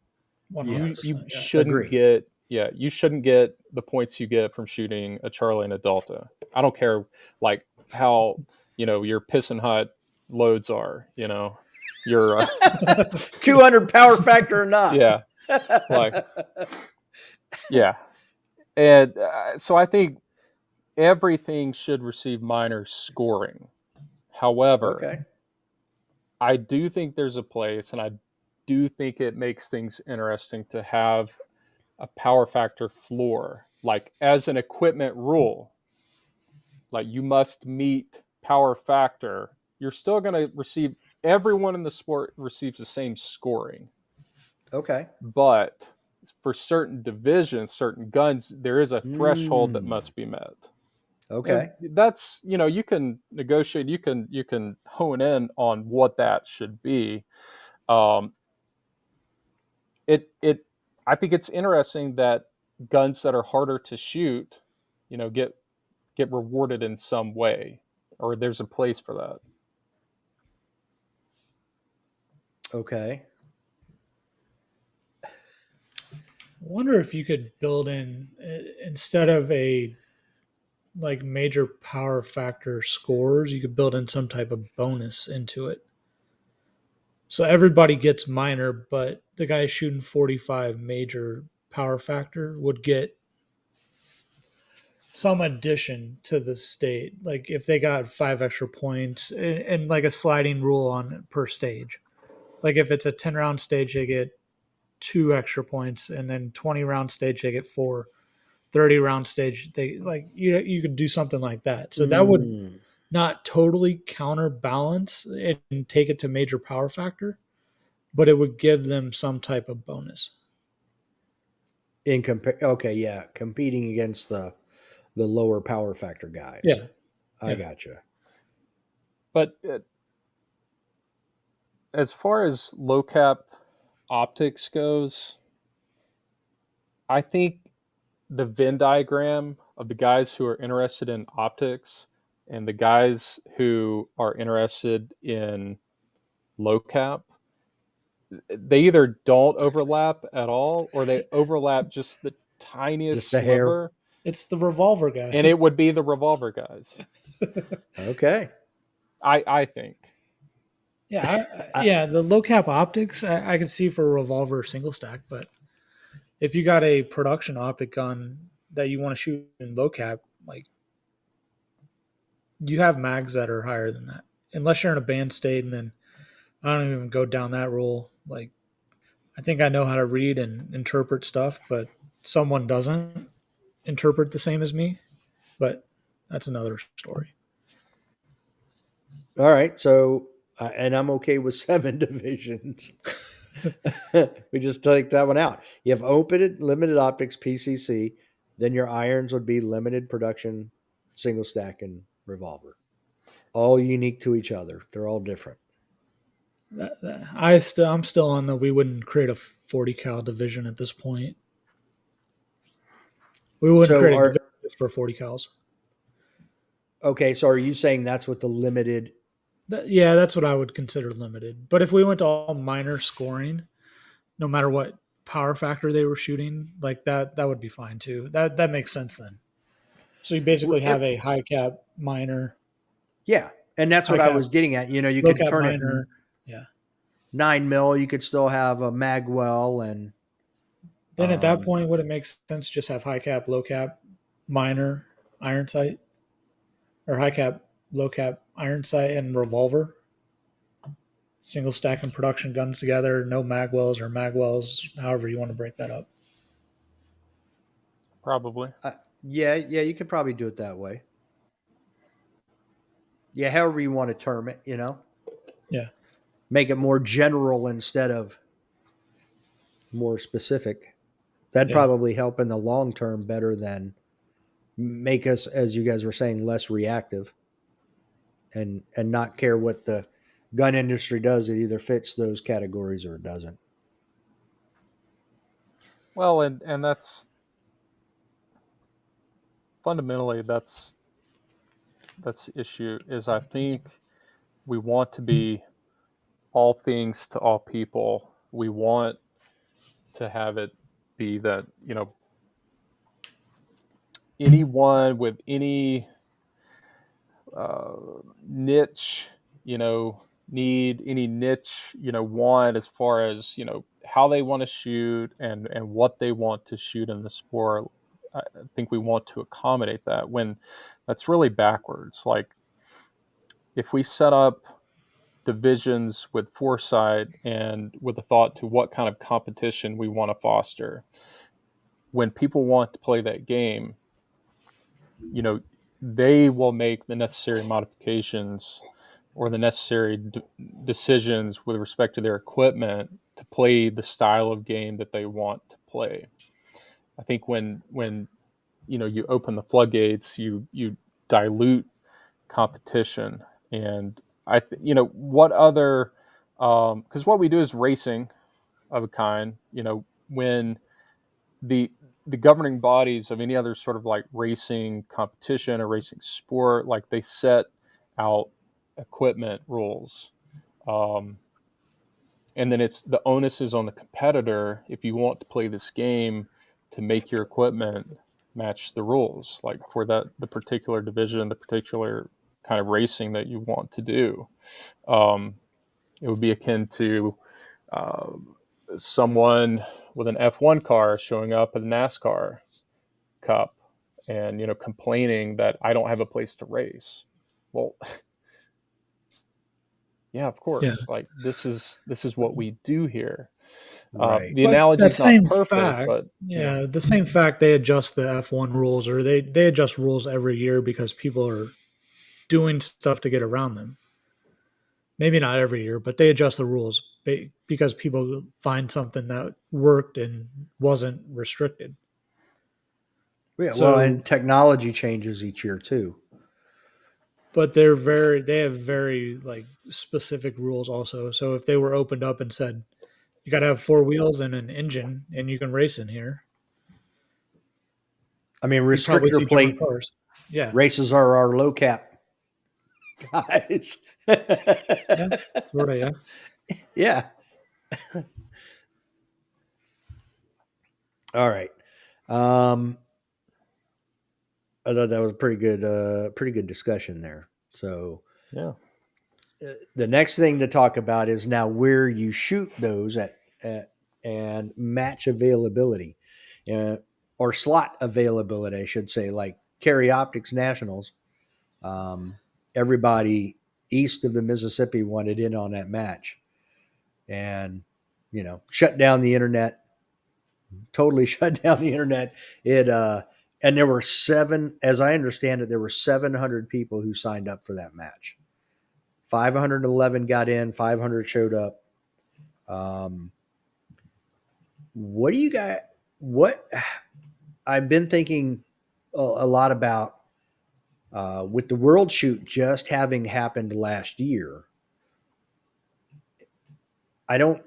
C: You
B: 100%. Yeah.
C: shouldn't
A: Agree.
C: get you shouldn't get the points you get from shooting a Charlie and a Delta. I don't care, like, how your pissing hot loads are. Your
A: 200 power factor or not.
C: yeah, like, yeah, and so I think everything should receive minor scoring. However,
A: Okay.
C: I do think there's a place, and I do think it makes things interesting to have a power factor floor, like, as an equipment rule. Like, you must meet power factor. You're still going to receive, everyone in the sport receives the same scoring.
A: Okay.
C: But for certain divisions, certain guns, there is a threshold that must be met.
A: Okay.
C: And that's, you can negotiate, you can hone in on what that should be. It I think it's interesting that guns that are harder to shoot, get rewarded in some way, or there's a place for that.
A: Okay.
B: I wonder if you could build in, instead of a like major power factor scores, you could build in some type of bonus into it. So everybody gets minor, but the guy shooting 45 major power factor would get some addition to the state. Like if they got 5 extra points, and like a sliding rule on per stage. Like if it's a 10 round stage, they get 2 extra points, and then 20 round stage they get 4. 30 round stage they like you could do something like that. So that would not totally counterbalance and take it to major power factor, but it would give them some type of bonus.
A: Okay, yeah, competing against the lower power factor guys.
B: Yeah.
A: I
B: Yeah.
A: gotcha.
C: But as far as low cap optics goes, I think the Venn diagram of the guys who are interested in optics and the guys who are interested in low cap, they either don't overlap at all, or they overlap just the tiniest
A: Just a hair.
C: sliver,
B: It's the revolver guys.
C: and it would be the revolver guys.
A: Okay.
C: I think.
B: Yeah, the low cap optics I could see for a revolver single stack, but if you got a production optic gun that you want to shoot in low cap, like you have mags that are higher than that. Unless you're in a band state, and then I don't even go down that rule. Like I think I know how to read and interpret stuff, but someone doesn't interpret the same as me. But that's another story.
A: All right. So, and I'm okay with 7 divisions. We just take that one out. You have open limited optics PCC, then your irons would be limited production, single stack, and revolver. All unique to each other. They're all different.
B: I'm still on the we wouldn't create a 40 cal division at this point. We wouldn't
A: So
B: create a
A: are
B: division just for 40 cals.
A: okay. So are you saying that's what the limited?
B: Yeah, that's what I would consider limited. But if we went to all minor scoring, no matter what power factor they were shooting, like that would be fine too. That makes sense then. So you basically have a high cap minor,
A: Yeah, and that's
B: high
A: what I
B: cap,
A: was getting at. You
B: low
A: could
B: cap
A: turn it
B: minor. Yeah.
A: 9 mil. You could still have a magwell and
B: Then at that
A: um,
B: point, would it make sense to just have high cap, low cap, minor, iron sight, or high cap, low cap, iron sight, and revolver? Single stack and production guns together, no magwells or magwells, however you want to break that up.
C: Probably.
A: yeah, you could probably do it that way. Yeah, however you want to term it.
B: Yeah.
A: Make it more general instead of more specific. That'd
B: Yeah.
A: probably help in the long term better than make us, as you guys were saying, less reactive and not care what the gun industry does. It either fits those categories or it doesn't.
C: Well, and that's fundamentally that's the issue. Is I think we want to be all things to all people. We want to have it be that anyone with any uh, niche, need any niche, want as far as how they want to shoot and what they want to shoot in the sport. I think we want to accommodate that when that's really backwards. Like if we set up divisions with foresight and with a thought to what kind of competition we want to foster, when people want to play that game, you know, they will make the necessary modifications or the necessary decisions with respect to their equipment to play the style of game that they want to play. I think when you open the floodgates, you dilute competition, and what other because what we do is racing of a kind. When the the governing bodies of any other sort of like racing competition or racing sport, like they set out equipment rules, um, and then it's the onus is on the competitor if you want to play this game to make your equipment match the rules, like for the particular division, the particular kind of racing that you want to do. Um, it would be akin to uh, someone with an F1 car showing up at the NASCAR Cup and complaining that I don't have a place to race. Well, yeah, of
B: Yeah.
C: course. Like this is what we do here.
A: Right.
C: The
B: But
C: analogy
B: that
C: is not
B: same
C: perfect,
B: fact,
C: but
B: yeah, the same fact they adjust the F1 rules or they adjust rules every year because people are doing stuff to get around them. Maybe not every year, but they adjust the rules because people find something that worked and wasn't restricted.
A: Yeah. Well,
B: So,
A: and technology changes each year too.
B: but they have very like specific rules also. So if they were opened up and said you got to have four wheels and an engine and you can race in here,
A: I mean,
B: you'd probably
A: restrictor
B: see different
A: plate
B: cars. Yeah.
A: races are our low cap guys.
B: Yeah. Sort of. Yeah.
A: Yeah. All right. Um, I thought that was a pretty good discussion there. So
C: yeah,
A: the next thing to talk about is now where you shoot those at and match availability, uh, or slot availability, I should say, like Carry Optics Nationals. Um, Everybody east of the Mississippi wanted in on that match, and shut down the internet. Totally shut down the internet. It and there were as I understand it, there were 700 people who signed up for that match. 511 got in, 500 showed up. Um, what do you got? What I've been thinking a lot about with the World Shoot just having happened last year. I don't.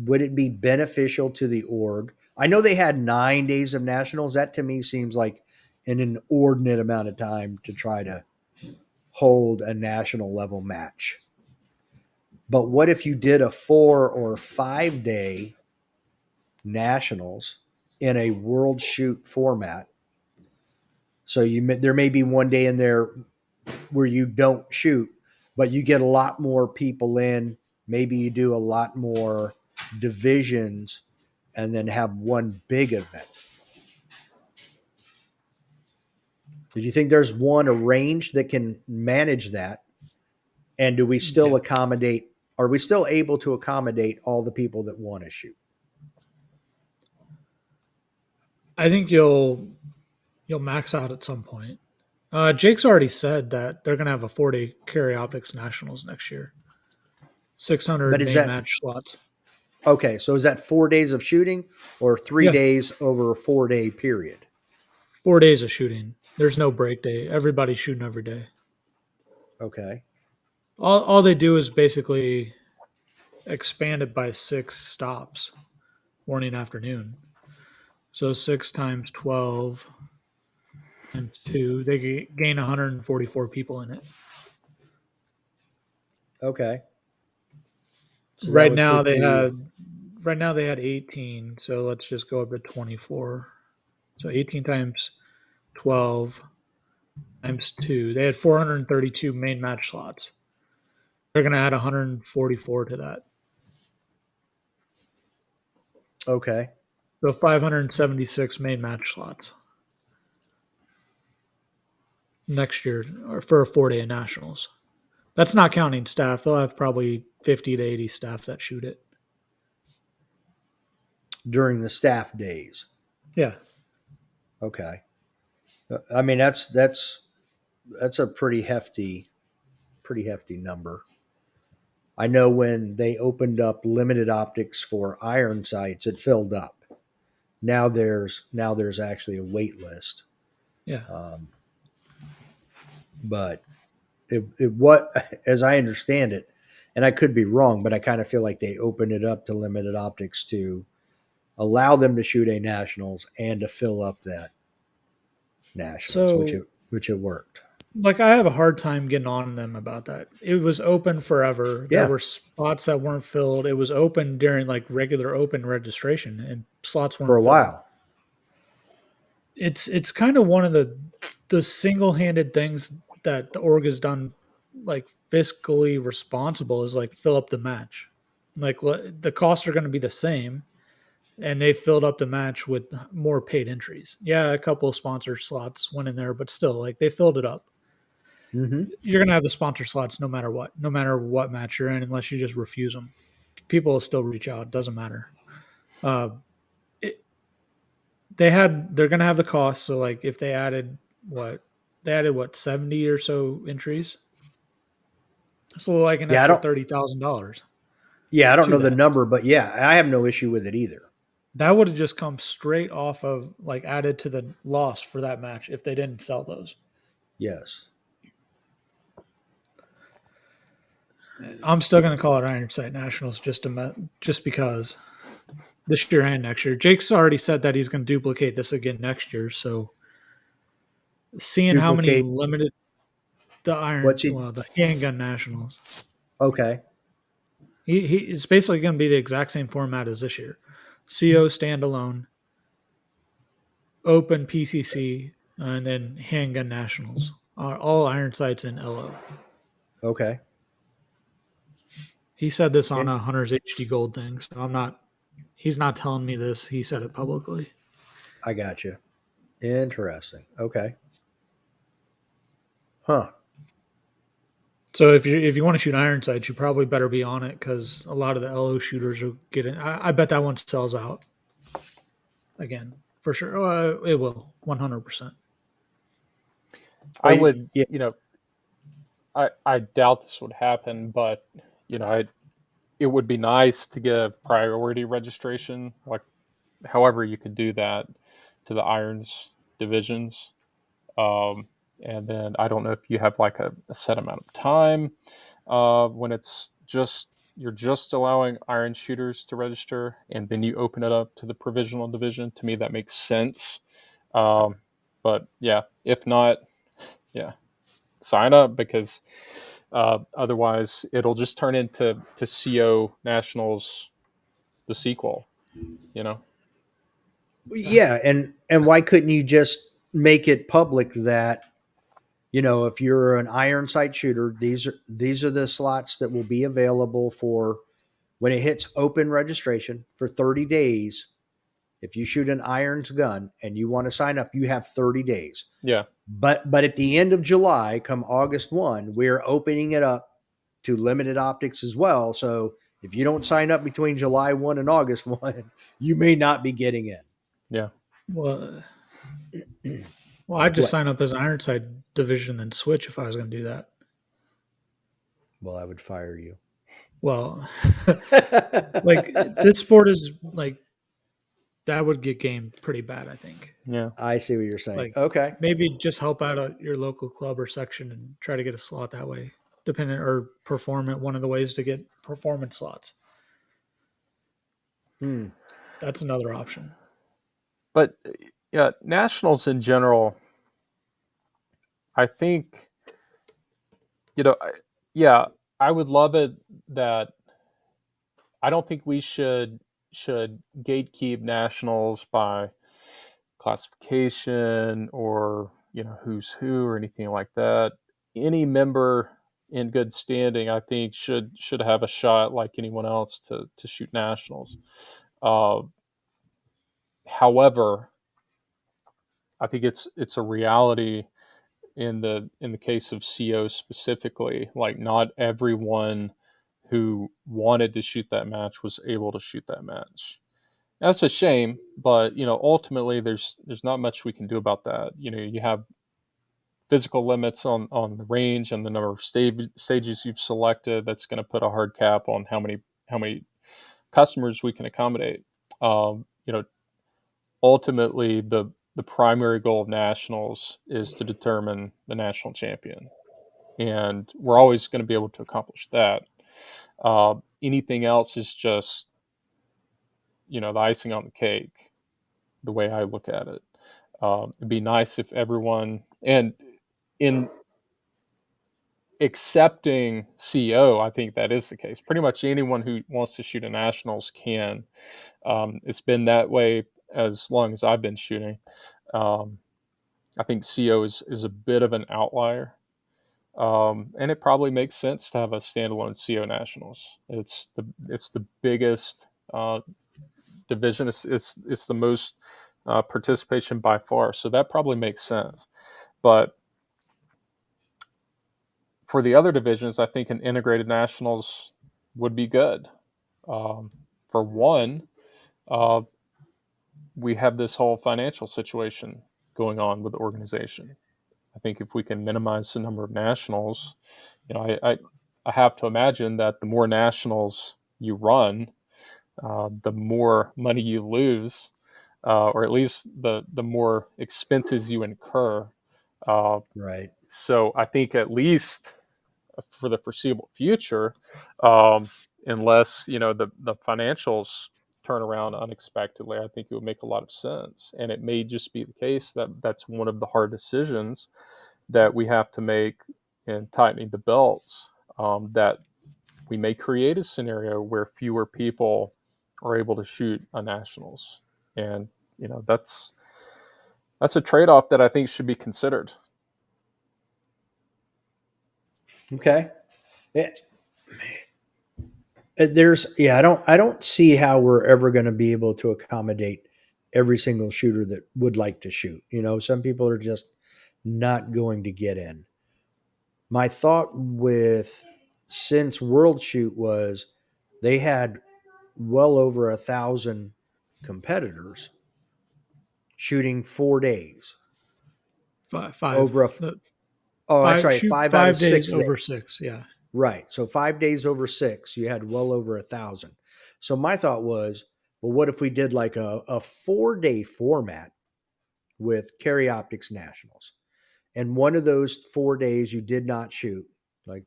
A: Would it be beneficial to the org? I know they had 9 days of nationals. That to me seems like an inordinate amount of time to try to hold a national level match. But what if you did a 4 or 5 day nationals in a world shoot format So there may be one day in there where you don't shoot, but you get a lot more people in. Maybe you do a lot more divisions and then have one big event. Do you think there's one arranged that can manage that? And do we still
B: Yeah.
A: accommodate? Are we still able to accommodate all the people that want to shoot?
B: I think you'll max out at some point. Jake's already said that they're going to have a 4-day carry optics nationals next year. 600
A: But is
B: main
A: that
B: match slots.
A: okay? So is that 4 days of shooting or three
B: Yeah,
A: days over a 4 day period?
B: 4 days of shooting. There's no break day. Everybody's shooting every day.
A: Okay.
B: All they do is basically expand it by 6 stops, morning, afternoon. So 6 times 12 times 2, they gain 144 people in it.
A: Okay. So that
B: Right
A: would
B: now
A: put
B: they
A: you.
B: had right now they had 18. So let's just go up to 24. So 18 times 12 times 2. They had 432 main match slots. They're going to add 144 to that.
A: Okay.
B: So 576 main match slots next year or for a 4-day nationals. That's not counting staff. They'll have probably 50 to 80 staff that shoot it.
A: During the staff days.
B: Yeah.
A: Okay. I mean that's a pretty hefty number. I know when they opened up limited optics for iron sights, it filled up. Now there's actually a wait list.
B: Yeah.
A: Um, but it what as I understand it, and I could be wrong, but I kind of feel like they opened it up to limited optics to allow them to shoot a nationals and to fill up that nationals,
B: So,
A: which it worked.
B: like, I have a hard time getting on them about that. It was open forever. There
A: Yeah,
B: were spots that weren't filled. It was open during like regular open registration, and slots
A: for
B: weren't
A: a
B: filled.
A: while.
B: It's kind of one of the single handed things that the org has done, like fiscally responsible, is like fill up the match. Like the costs are going to be the same, and they filled up the match with more paid entries. Yeah, a couple of sponsor slots went in there, but still, like they filled it up.
A: Mm-hmm.
B: You're gonna have the sponsor slots no matter what match you're in, unless you just refuse them. People will still reach out. Doesn't matter. Uh, it, they're gonna have the cost. So like if what they added what 70 or so entries, so like an
A: Yeah, I
B: extra
A: don't.
B: $30,000
A: Yeah, I don't
B: to
A: know the
B: that.
A: number, but yeah, I have no issue with it either.
B: That would have just come straight off of like added to the loss for that match if they didn't sell those.
A: Yes.
B: I'm still going to call it Iron Sight Nationals just because this year and next year. Jake's already said that he's going to duplicate this again next year. So seeing how many
A: Duplicate.
B: limited
A: What's he?
B: the handgun nationals,
A: Okay.
B: it's basically going to be the exact same format as this year. CO standalone, open PCC, and then handgun nationals. All iron sights in LO.
A: Okay.
B: He said this on
A: And
B: a Hunter's HD Gold thing, so I'm not. He's not telling me this. He said it publicly.
A: I got you. Interesting. Okay. Huh.
B: So if you want to shoot iron sights, you probably better be on it because a lot of the LO shooters will get in. I bet that one sells out again for sure. It will 100%.
C: I
A: Well,
C: would,
A: yeah.
C: I doubt this would happen, but it would be nice to give priority registration, like however you could do that to the irons divisions. Um, and then I don't know if you have like a set amount of time when it's just you're just allowing iron shooters to register, and then you open it up to the provisional division. To me, that makes sense. Um, but yeah, if not, yeah, sign up because otherwise it'll just turn into CO Nationals, the sequel. You know,
A: Yeah, and why couldn't you just make it public that, if you're an iron sight shooter, these are the slots that will be available for when it hits open registration for 30 days. If you shoot an irons gun and you want to sign up, you have 30 days.
C: Yeah.
A: But at the end of July, come August 1, we're opening it up to limited optics as well. So if you don't sign up between July 1 and August 1, you may not be getting in.
C: Yeah.
B: Well, I'd just
A: What?
B: sign up as an Ironside division and switch if I was going to do that.
A: Well, I would fire you.
B: Well, like this sport is like that would get gamed pretty bad, I think.
C: Yeah.
A: I see what you're saying.
B: Like
A: Okay.
B: maybe just help out at your local club or section and try to get a slot that way, dependent or perform at one of the ways to get performance slots. That's another option.
C: But yeah, nationals in general, I think, I would love it that I don't think we should gatekeep nationals by classification or who's who or anything like that. Any member in good standing, I think, should have a shot like anyone else to shoot nationals. However, I think it's a reality in the case of CO specifically. Like, not everyone who wanted to shoot that match was able to shoot that match. That's a shame, but ultimately there's not much we can do about that. You have physical limits on the range and the number of stages you've selected. That's going to put a hard cap on how many customers we can accommodate. Ultimately the primary goal of nationals is to determine the national champion, and we're always going to be able to accomplish that. Anything else is just the icing on the cake, the way I look at it. It'd be nice if everyone, and in accepting CO, I think that is the case. Pretty much anyone who wants to shoot a nationals can. It's been that way as long as I've been shooting. I think CO is a bit of an outlier. And it probably makes sense to have a standalone CO nationals. It's the biggest division. It's the most participation by far. So that probably makes sense. But for the other divisions, I think an integrated nationals would be good. For one, we have this whole financial situation going on with the organization. I think if we can minimize the number of nationals, I have to imagine that the more nationals you run, the more money you lose, or at least the more expenses you incur.
A: Right.
C: So I think at least for the foreseeable future, unless the financials turn around unexpectedly, I think it would make a lot of sense. And it may just be the case that that's one of the hard decisions that we have to make in tightening the belts. That we may create a scenario where fewer people are able to shoot a nationals, and that's a trade-off that I think should be considered.
A: Okay. I don't see how we're ever going to be able to accommodate every single shooter that would like to shoot. Some people are just not going to get in. My thought with since World Shoot was they had well over 1,000 competitors shooting 4 days
B: Five.
A: over a. Oh, that's
B: Five
A: right,
B: shoot
A: 5 out of 6
B: 5 days
A: days.
B: over 6. Yeah.
A: Right. So 5 days over 6, you had well over 1,000. So my thought was, well, what if we did like a 4 day format with Carry Optics Nationals, and one of those 4 days you did not shoot? Like,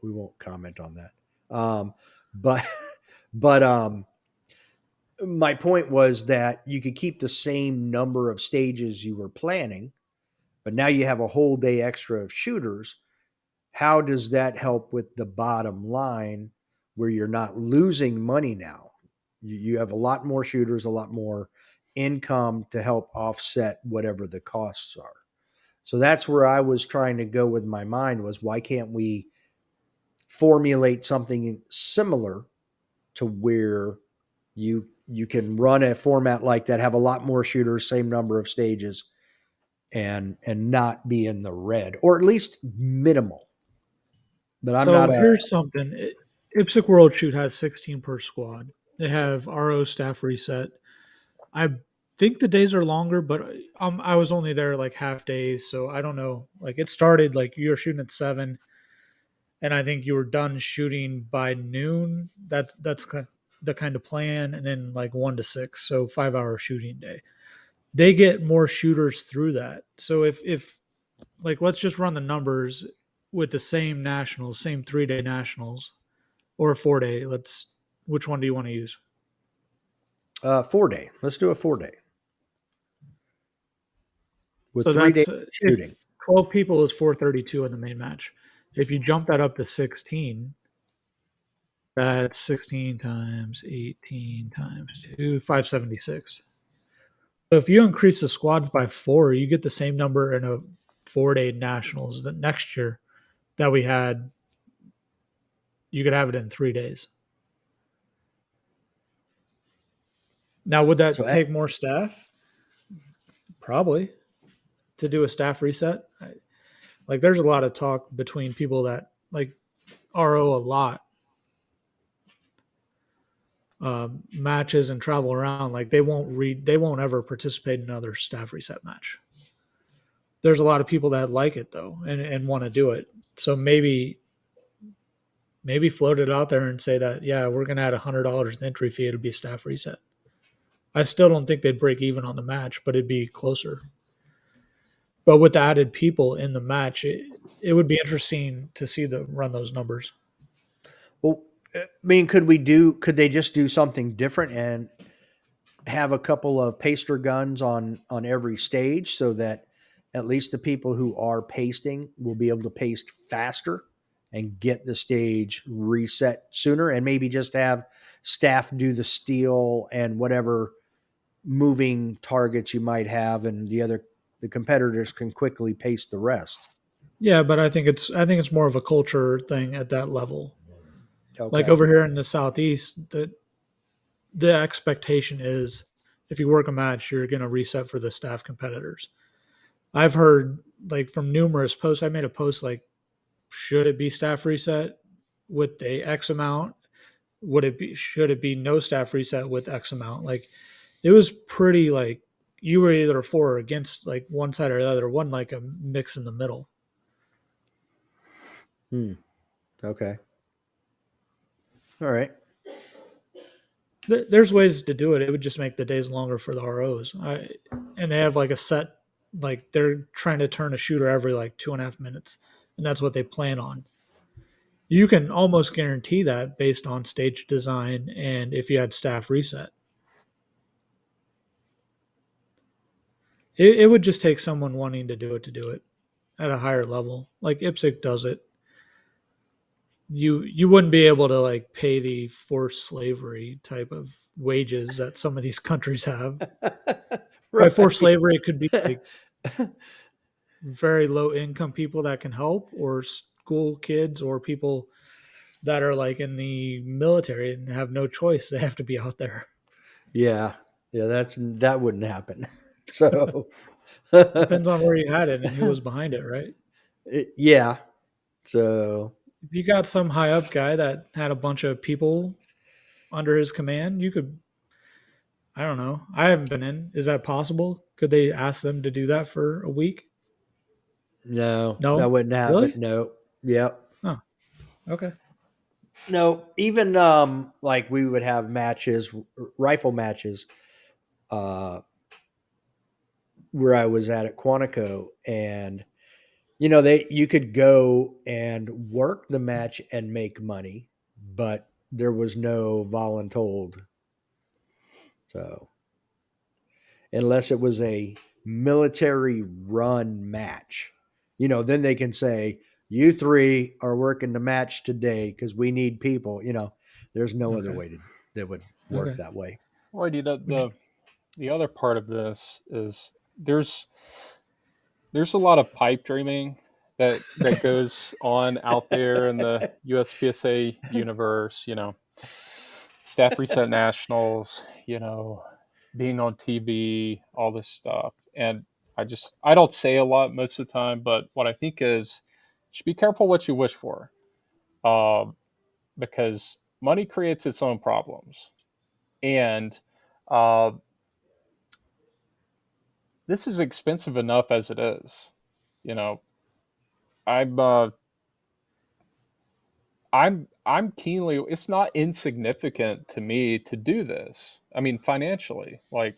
A: we won't comment on that. But but my point was that you could keep the same number of stages you were planning, but now you have a whole day extra of shooters. How does that help with the bottom line where you're not losing money now? You have a lot more shooters, a lot more income to help offset whatever the costs are. So that's where I was trying to go with my mind was why can't we formulate something similar to where you can run a format like that, have a lot more shooters, same number of stages, and not be in the red, or at least minimal. But I'm not
B: So
A: a
B: here's something. IPSC World Shoot has 16 per squad. They have RO staff reset. I think the days are longer, but I was only there like half days, so I don't know. Like it started like you were shooting at 7, and I think you were done shooting by noon. That's the kind of plan, and then like 1 to 6, so 5 hour shooting day. They get more shooters through that. So if like let's just run the numbers with the same nationals, same 3 day nationals or a 4 day. Which one do you want to use?
A: 4 day. Let's do a 4 day with
B: So
A: 3 days
B: that's
A: shooting.
B: if 12 people is 432 in the main match. If you jump that up to 16, that's 16 times 18 times 2, 576. So if you increase the squads by 4, you get the same number in a 4 day nationals that next year that we had. You could have it in 3 days. Now, would
A: So
B: that take more staff? Probably to do a staff reset. Like, there's a lot of talk between people that like RO a lot matches and travel around. Like, they won't ever participate in another staff reset match. There's a lot of people that like it though and want to do it. So maybe float it out there and say that yeah, we're gonna add $100 entry fee. It'll be a staff reset. I still don't think they'd break even on the match, but it'd be closer. But with the added people in the match, it would be interesting to see the run those numbers.
A: well, I mean, could they just do something different and have a couple of paster guns on every stage so that at least the people who are pasting will be able to paste faster and get the stage reset sooner, and maybe just have staff do the steel and whatever moving targets you might have, and the competitors can quickly paste the rest.
B: Yeah, but I think it's more of a culture thing at that level. Like
A: Okay.
B: over here in the southeast, the expectation is if you work a match, you're going to reset for the staff competitors. I've heard like from numerous posts. I made a post like, should it be staff reset with the X amount? Should it be no staff reset with X amount? Like it was pretty like you were either for or against like one side or the other. One like a mix in the middle.
A: Hmm. Okay. All right.
B: There's ways to do it. It would just make the days longer for the ROs. And they have like a set, like they're trying to turn a shooter every like 2.5 minutes, and that's what they plan on. You can almost guarantee that based on stage design and if you had staff reset. It would just take someone wanting to do it at a higher level. Like IPSC does it. You wouldn't be able to like pay the forced slavery type of wages that some of these countries have. By forced
A: Right.
B: slavery, it could be like very low income people that can help, or school kids, or people that are like in the military and have no choice. They have to be out there.
A: Yeah. Yeah, that wouldn't happen. So
B: Depends on where you had it and who was behind it, right?
A: yeah. So
B: If you got some high up guy that had a bunch of people under his command, you could, I don't know. I haven't been in. Is that possible? Could they ask them to do that for a week?
A: no, that
B: No?
A: wouldn't happen.
B: Really?
A: No. Yep.
B: Oh, okay.
A: No, even like we would have matches, rifle matches, uh where I was at Quantico, and they you could go and work the match and make money, but there was no voluntold. So unless it was a military run match, then they can say, you three are working the match today because we need people. There's no other
B: Okay.
A: way that would work
B: Okay.
A: that way.
C: Alrighty,
B: Would you,
C: the other part of this is there's a lot of pipe dreaming that goes on out there in the USPSA universe. Staff reset nationals. Being on TV, all this stuff, and I don't say a lot most of the time, but what I think is you should be careful what you wish for, um, because money creates its own problems, and uh, this is expensive enough as it is. You know, I'm uh, I'm keenly. It's not insignificant to me to do this. I mean, financially, like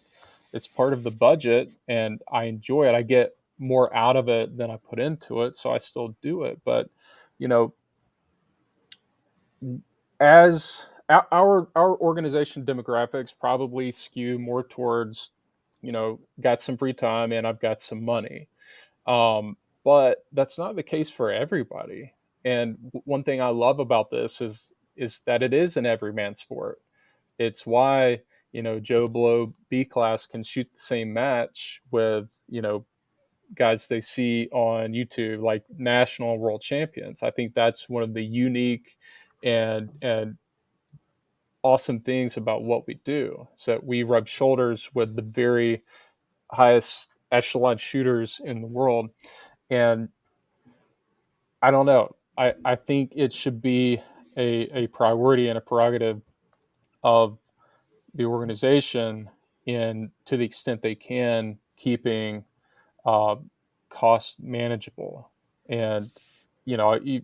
C: it's part of the budget, and I enjoy it. I get more out of it than I put into it, so I still do it. But you know, as our organization demographics probably skew more towards, got some free time and I've got some money. Um, but that's not the case for everybody. And one thing I love about this is that it is an everyman sport. It's why Joe Blow B class can shoot the same match with guys they see on YouTube like national world champions. I think that's one of the unique and awesome things about what we do. So we rub shoulders with the very highest echelon shooters in the world, and I don't know. I think it should be a priority and a prerogative of the organization in, to the extent they can, keeping uh, costs manageable. And you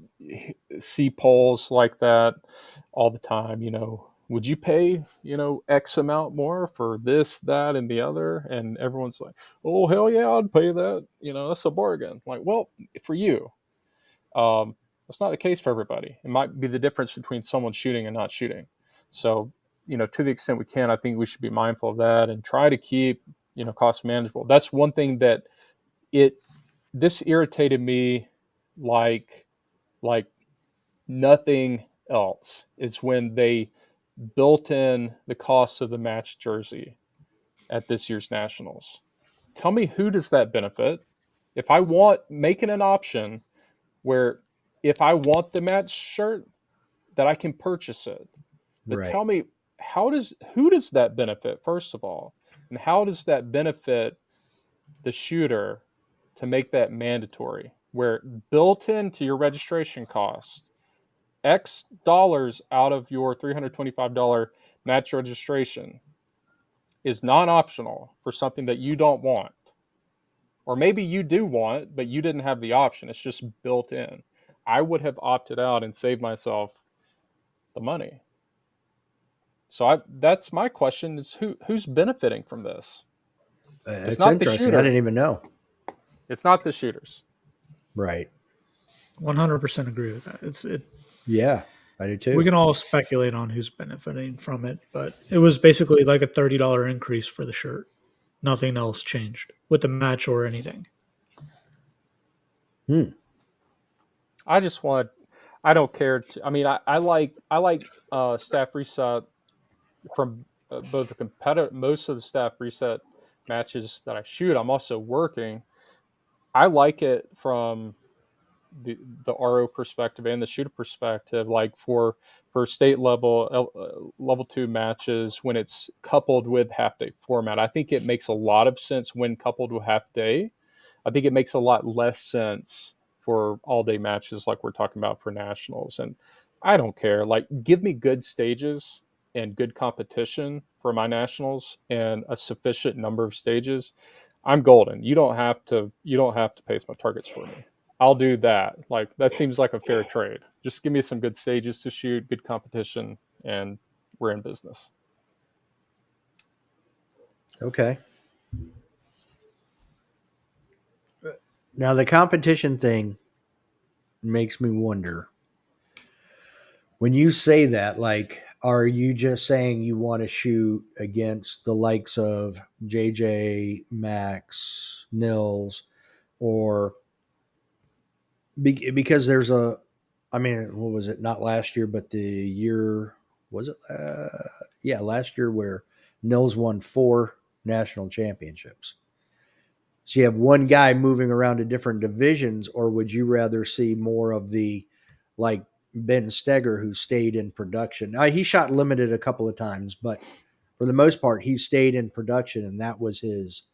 C: see polls like that all the time. Would you pay X amount more for this, that, and the other? And everyone's like, oh hell yeah, I'd pay that. That's a bargain. Like, well, for you, um, that's not the case for everybody. It might be the difference between someone shooting and not shooting. So, to the extent we can, I think we should be mindful of that and try to keep, costs manageable. That's one thing that it this irritated me like like nothing else, is when they built in the cost of the match jersey at this year's nationals. Tell me, who does that benefit? If I want, making an option where if I want the match shirt, that I can purchase it. But
A: Right.
C: tell me, who does that benefit, first of all? And how does that benefit the shooter to make that mandatory, where built into your registration cost, X dollars out of your $325 match registration is non-optional for something that you don't want? Or maybe you do want, but you didn't have the option. It's just built in. I would have opted out and saved myself the money. So that's my question: is who's benefiting from this? It's
A: It's
C: not the
A: interesting. I
C: shooter.
A: didn't even know.
C: It's not the shooters.
A: Right.
B: 100% agree with that.
A: Yeah, I do
B: We
A: too.
B: can all speculate on who's benefiting from it, but it was basically like a $30 increase for the shirt. Nothing else changed with the match or anything.
A: Hmm.
C: I just want. I don't care. I mean, I like staff reset from both the competitive. Most of the staff reset matches that I shoot, I'm also working. I like it from the RO perspective and the shooter perspective, like for state level level 2 matches, when it's coupled with half day format. I think it makes a lot of sense when coupled with half day. I think it makes a lot less sense for all day matches like we're talking about for nationals. And I don't care. Like, give me good stages and good competition for my nationals and a sufficient number of stages. I'm golden. You don't have to pace my targets for me. I'll do that. Like, that seems like a fair trade. Just give me some good stages to shoot, good competition, and we're in business.
A: Okay. Now the competition thing makes me wonder. When you say that, like, are you just saying you want to shoot against the likes of JJ, Max, Nils, or because there's a, I mean, what was it? Not last year, but the year, was it? Yeah, last year where Nils won four. national championships. So you have one guy moving around to different divisions, or would you rather see more of the like Ben Steger who stayed in production? He shot limited a couple of times, but for the most part, he stayed in production, and that was his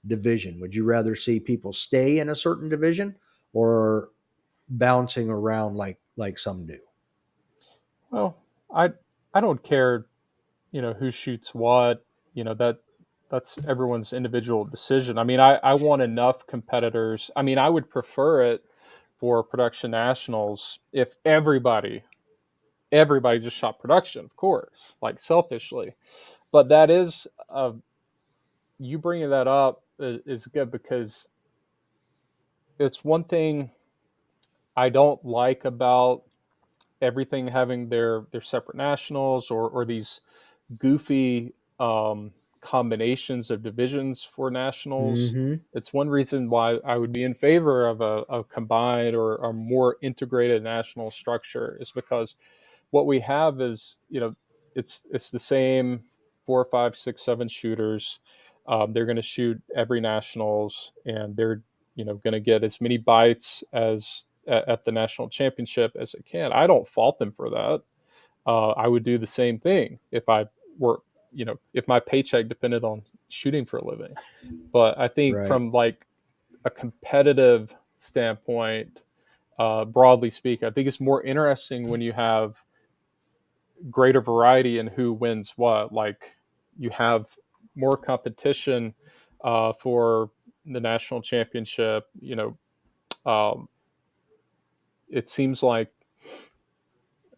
A: division. Would you rather see people stay in a certain division or bouncing around like some do?
C: Well, I don't care, who shoots what. That's everyone's individual decision. I mean, I want enough competitors. I mean, I would prefer it for production nationals if everybody just shot production, of course, like selfishly. But that is you bringing that up is good because it's one thing I don't like about everything having their separate nationals or these goofy combinations of divisions for nationals.
A: Mm-hmm.
C: It's one reason why I would be in favor of a combined or a more integrated national structure is because what we have is, it's the same 4, 5, 6, 7 shooters. They're going to shoot every nationals, and they're going to get as many bites as at the national championship as they can. I don't fault them for that. I would do the same thing if I were, if my paycheck depended on shooting for a living. But I think
A: Right.
C: from like a competitive standpoint, broadly speaking, I think it's more interesting when you have greater variety in who wins what. Like you have more competition for the national championship. Um, it seems like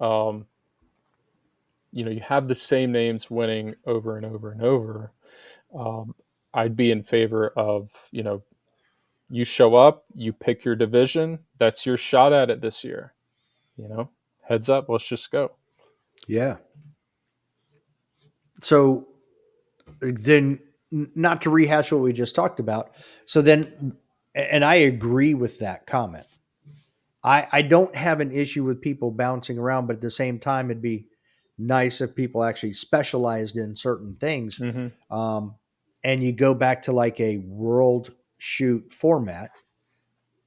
C: um, you have the same names winning over and over and over. Um, I'd be in favor of you show up, you pick your division, that's your shot at it this year. Heads up, let's just go.
A: Yeah. So then, not to rehash what we just talked about. So then, and I agree with that comment. I don't have an issue with people bouncing around, but at the same time, it'd be nice if people actually specialized in certain things.
C: Mm-hmm.
A: Um, and you go back to like a world shoot format,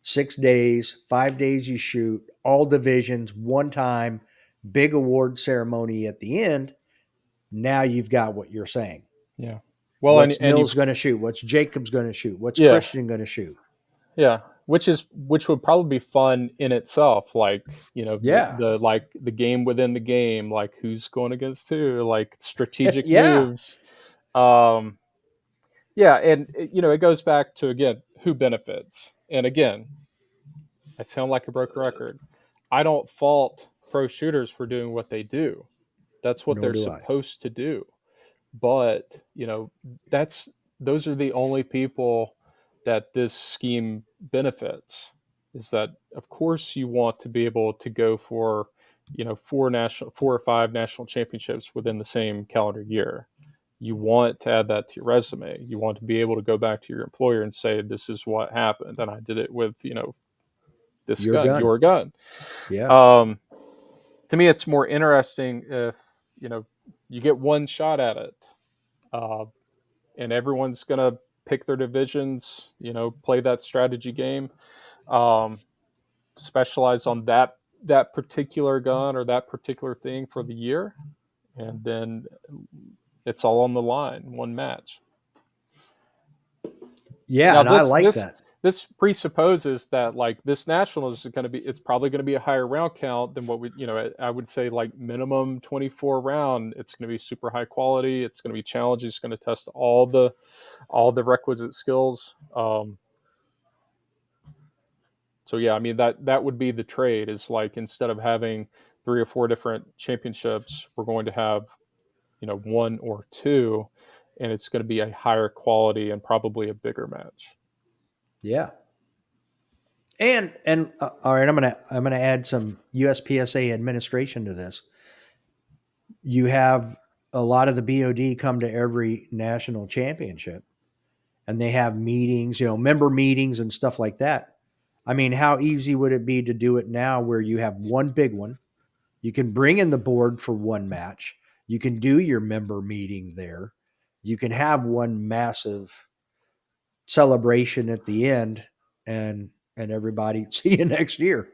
A: 6 days, 5 days you shoot, all divisions, one time, big award ceremony at the end. Now you've got what you're saying.
C: Yeah. Well,
A: What's
C: and
A: Mills
C: you've
A: going to shoot? What's Jacobs going to shoot? What's
C: yeah,
A: Christian going to shoot?
C: yeah, which would probably be fun in itself. Like
A: Yeah.
C: the game within the game, like who's going against who, like strategic
A: Yeah.
C: moves. Um, yeah, and it goes back to again who benefits. And again, I sound like a broken record. I don't fault pro shooters for doing what they do. That's what
A: Nor
C: they're
A: do I.
C: supposed to do. But that's those are the only people that this scheme benefits. Is that of course you want to be able to go for 4 or 5 national championships within the same calendar year. You want to add that to your resume. You want to be able to go back to your employer and say, this is what happened, and I did it with this
A: Your
C: gun,
A: gun.
C: your gun.
A: Yeah.
C: um, to me it's more interesting if you get one shot at it, uh, and everyone's gonna pick their divisions, play that strategy game, um, specialize on that particular gun or that particular thing for the year, and then it's all on the line, one match.
A: Yeah.
C: Now
A: And I
C: this
A: like
C: this
A: that.
C: this presupposes that like this national is going to be, it's probably going to be a higher round count than what we, I would say like minimum 24 round. It's going to be super high quality. It's going to be challenging. It's going to test all the requisite skills. So yeah, I mean that would be the trade, is like instead of having 3 or 4 different championships, we're going to have one or two, and it's going to be a higher quality and probably a bigger match.
A: Yeah. And all right, I'm gonna add some USPSA administration to this. You have a lot of the BOD come to every national championship, and they have meetings, member meetings and stuff like that. I mean, how easy would it be to do it now where you have one big one? You can bring in the board for one match. You can do your member meeting there. you can have one massive celebration at the end, and everybody see you next year.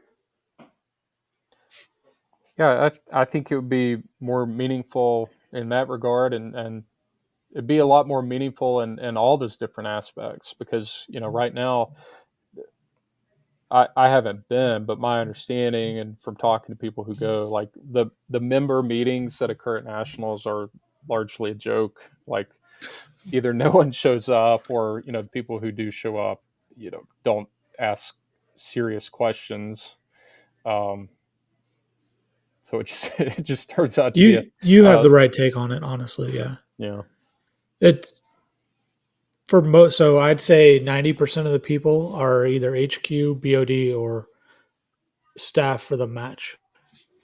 C: Yeah, I think it would be more meaningful in that regard, and it'd be a lot more meaningful in all those different aspects because right now I haven't been, but my understanding and from talking to people who go, like the member meetings that occur at nationals are largely a joke. Like either no one shows up, or the people who do show up, don't ask serious questions. Um, so it just it just turns out to be
B: You have
C: uh,
B: the right take on it, honestly. Yeah,
C: yeah.
B: it's for most. So I'd say 90% of the people are either HQ, BOD, or staff for the match,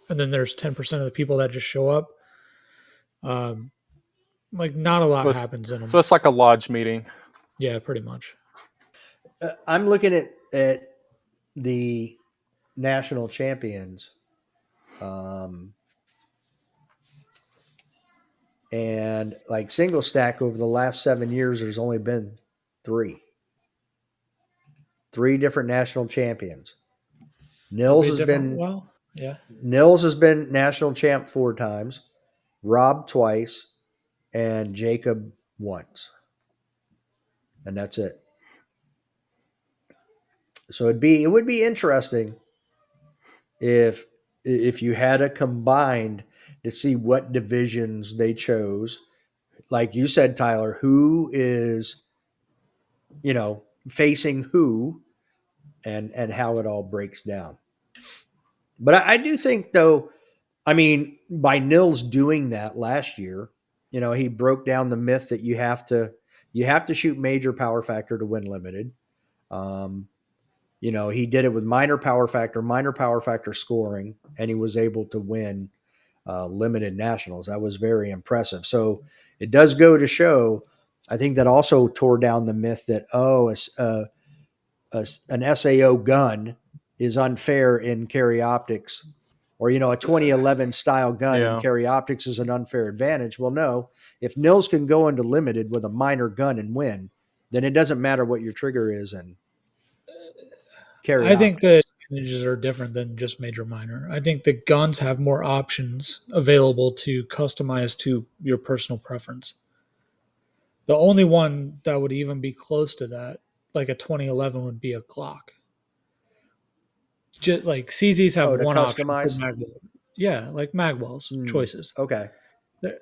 B: and then there's 10% of the people that just show up. Um, like not a lot
C: So it's,
B: happens in
C: so
B: them.
C: it's like a lodge meeting.
B: Yeah, pretty much.
A: I'm looking at the national champions, um, and like single stack over the last 7 years, there's only been three, three different national champions. Nils
B: Probably a
A: has
B: different.
A: been
B: Well, yeah.
A: Nils has been national champ 4 times, Rob twice, and Jacob once, and that's it. So it would be interesting if if you had a combined to see what divisions they chose. Like you said, Tyler, who is facing who, and how it all breaks down. But I do think though, I mean, by Nils doing that last year, he broke down the myth that you have to shoot major power factor to win limited. Um, he did it with minor power factor scoring, and he was able to win limited nationals. That was very impressive. So it does go to show. I think that also tore down the myth that an SAO gun is unfair in carry optics, or a 2011 style gun in
C: Yeah.
A: carry optics is an unfair advantage. Well, no. If Nils can go into limited with a minor gun and win, then it doesn't matter what your trigger is and carry
B: I think the
A: optics.
B: advantages are different than just major minor. I think the guns have more options available to customize to your personal preference. The only one that would even be close to that, like a 2011, would be a Glock. Just like CZs have
A: Oh, to
B: one option for
A: customize.
B: magwell. Yeah, like magwells choices.
A: Okay.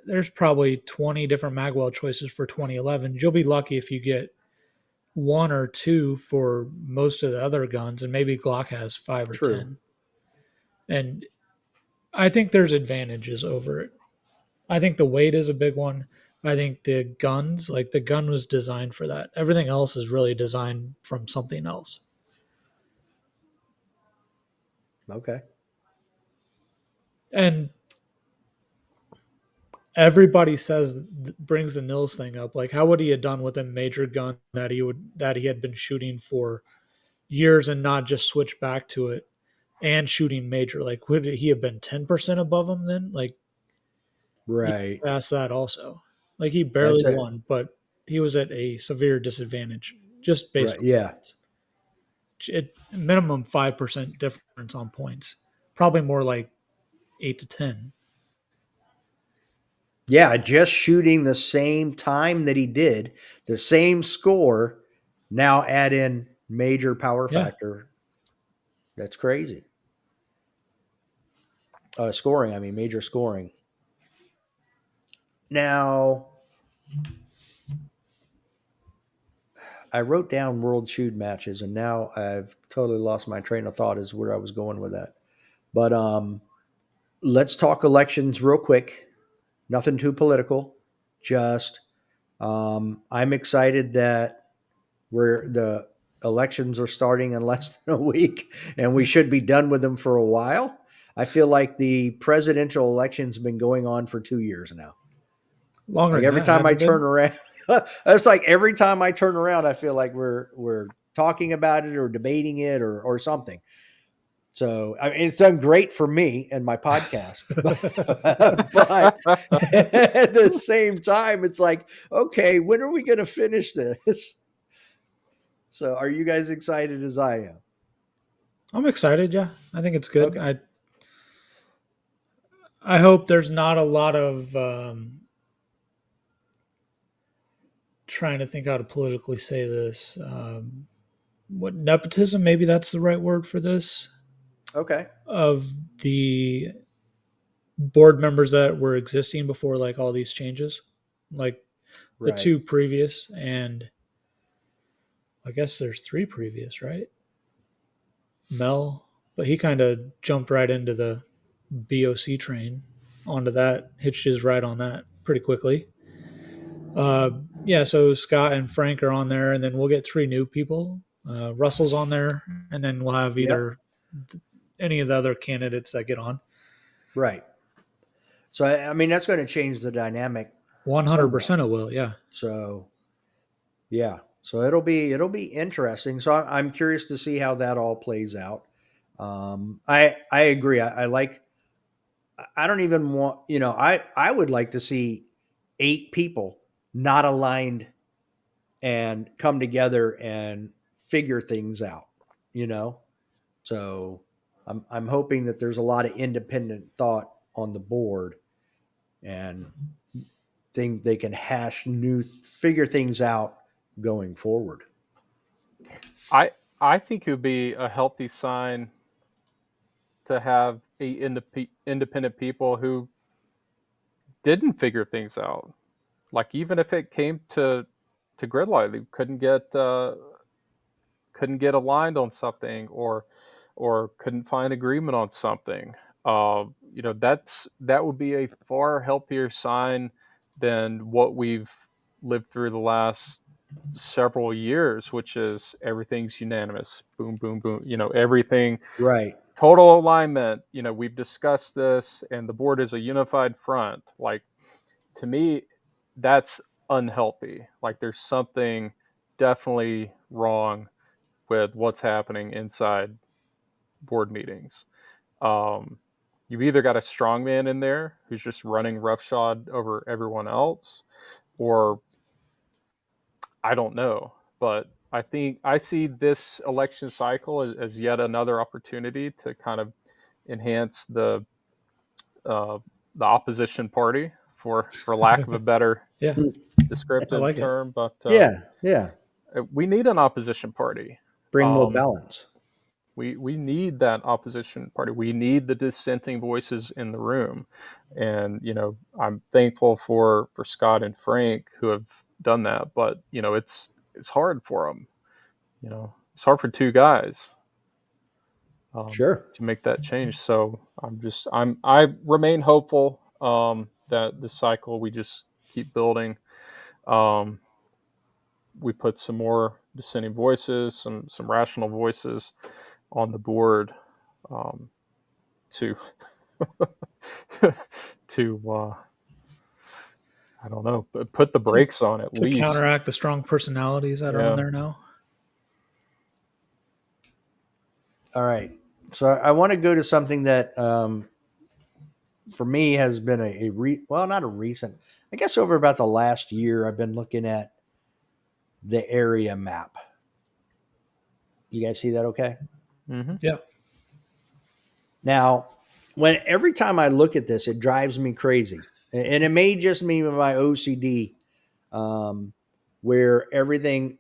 B: There's probably 20 different magwell choices for 2011. You'll be lucky if you get one or two for most of the other guns, and maybe Glock has 5 or
A: True.
B: 10. And I think there's advantages over it. I think the weight is a big one. I think the guns, like the gun was designed for that. Everything else is really designed from something else.
A: Okay.
B: And everybody says brings the Nils thing up. Like, how would he have done with a major gun that he had been shooting for years and not just switch back to it and shooting major? Like, would he have been 10% above him then? Like, he
A: Right.
B: passed that also. Like, he barely
A: That's it.
B: won, but he was at a severe disadvantage just based
A: Right.
B: on
A: Yeah.
B: points. Minimum 5% difference on points. Probably more like 8 to 10.
A: Yeah. Just shooting the same time that he did, the same score. Now add in major power
B: Yeah.
A: factor. That's crazy. Scoring. I mean, major scoring. Now, I wrote down world shoot matches, and now I've totally lost my train of thought as where I was going with that. But let's talk elections real quick. Nothing too political. Just I'm excited that the elections are starting in less than a week, and we should be done with them for a while. I feel like the presidential election's been going on for 2 years now.
B: Longer
A: Like
B: than
A: every
B: that,
A: time
B: hadn't
A: I
B: it been?
A: turn around, it's like every time I turn around, I feel like we're talking about it or debating it or something. So I mean, it's done great for me and my podcast, but at the same time, it's like, okay, when are we going to finish this? So, are you guys excited as I am?
B: I'm excited. Yeah, I think it's good.
A: Okay.
B: I hope there's not a lot of trying to think how to politically say this. What nepotism? Maybe that's the right word for this.
A: Okay.
B: Of the board members that were existing before like all these changes, like the
A: Right.
B: two previous, and I guess there's three previous, right? Mel, but he kind of jumped right into the BOC train onto that, hitched his ride on that pretty quickly. Yeah, so Scott and Frank are on there, and then we'll get three new people. Russell's on there, and then we'll have
A: Yep.
B: either any of the other candidates that get on.
A: Right. So, I mean, that's going to change the dynamic.
B: 100% it will, yeah.
A: So, yeah. So it'll be interesting. So I'm curious to see how that all plays out. I agree. I like. I don't even want. I would like to see 8 people not aligned and come together and figure things out. You know. So I'm hoping that there's a lot of independent thought on the board and think they can figure things out going forward.
C: I think it would be a healthy sign to have independent people who didn't figure things out. Like even if it came to gridlock, they couldn't get aligned on something, or couldn't find agreement on something. That would be a far healthier sign than what we've lived through the last several years, which is everything's unanimous. Boom, boom, boom. Everything
A: Right.
C: total alignment. We've discussed this, and the board is a unified front. Like, to me, that's unhealthy. Like, there's something definitely wrong with what's happening inside board meetings. You've either got a strongman in there who's just running roughshod over everyone else, or I don't know. But I think I see this election cycle as yet another opportunity to kind of enhance uh, the opposition party, for lack of a better
B: Yeah, I
C: descriptive
B: like it.
C: term. But
A: Yeah.
C: we need an opposition party.
A: Bring more
C: Um,
A: balance.
C: we need that opposition party. We need the dissenting voices in the room, and I'm thankful for Scott and Frank who have done that. But it's hard for them. It's hard for two guys
A: Sure.
C: to make that change. So I remain hopeful that this cycle we just keep building. Um, we put some more dissenting voices, some rational voices on the board, to to I don't know, put the brakes on at
B: To
C: least.
B: counteract the strong personalities that are on
C: Yeah.
B: there now.
A: All right. So I want to go to something that for me has been not a recent. I guess over about the last year, I've been looking at the area map. You guys see that? Okay.
C: Mm-hmm.
B: Yeah.
A: Now, every time I look at this, it drives me crazy, and it may just be my OCD, um, where everything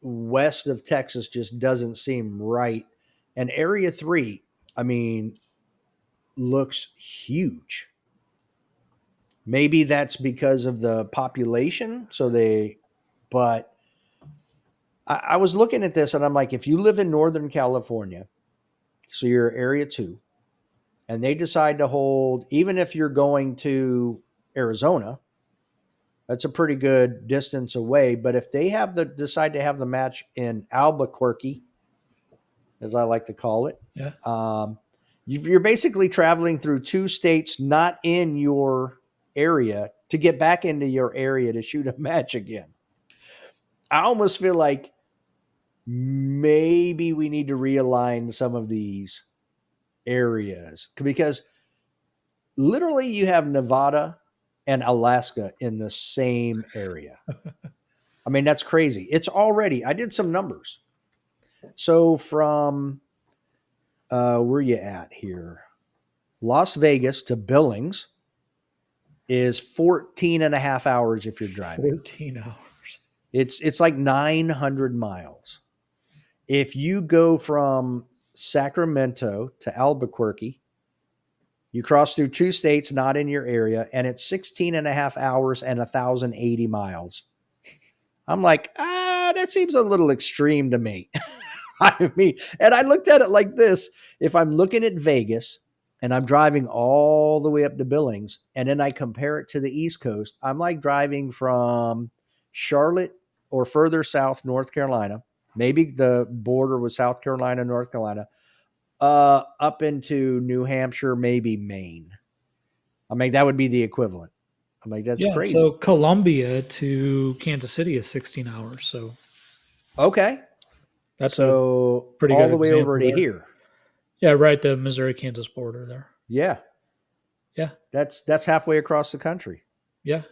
A: west of Texas just doesn't seem right, and Area 3, I mean, looks huge. Maybe that's because of the population, but I was looking at this and I'm like, if you live in Northern California, so you're Area 2, and they decide to hold, even if you're going to Arizona, that's a pretty good distance away. But if they decide to have the match in Albuquerque, as I like to call it,
B: Yeah.
A: you're basically traveling through 2 states not in your area to get back into your area to shoot a match again. I almost feel like maybe we need to realign some of these areas because literally you have Nevada and Alaska in the same area. I mean, that's crazy. It's already, I did some numbers. So from, where you at here? Las Vegas to Billings is 14 and a half hours if you're driving.
B: 14 hours.
A: It's like 900 miles. If you go from Sacramento to Albuquerque, you cross through two states not in your area, and it's 16 and a half hours and 1,080 miles. I'm like, that seems a little extreme to me. I mean, and I looked at it like this. If I'm looking at Vegas and I'm driving all the way up to Billings, and then I compare it to the East Coast, I'm like driving from Charlotte or further south, North Carolina, maybe the border with South Carolina, North Carolina, up into New Hampshire, maybe Maine. I mean, that would be the equivalent. I'm like, that's
B: Yeah. So
A: crazy.
B: Columbia to Kansas City is 16 hours. So
A: Okay.
B: that's a
A: So
B: pretty
A: all
B: good
A: the way over
B: example
A: to
B: there.
A: here.
B: Yeah, right. The Missouri Kansas border there.
A: Yeah.
B: Yeah.
A: That's halfway across the country.
B: Yeah.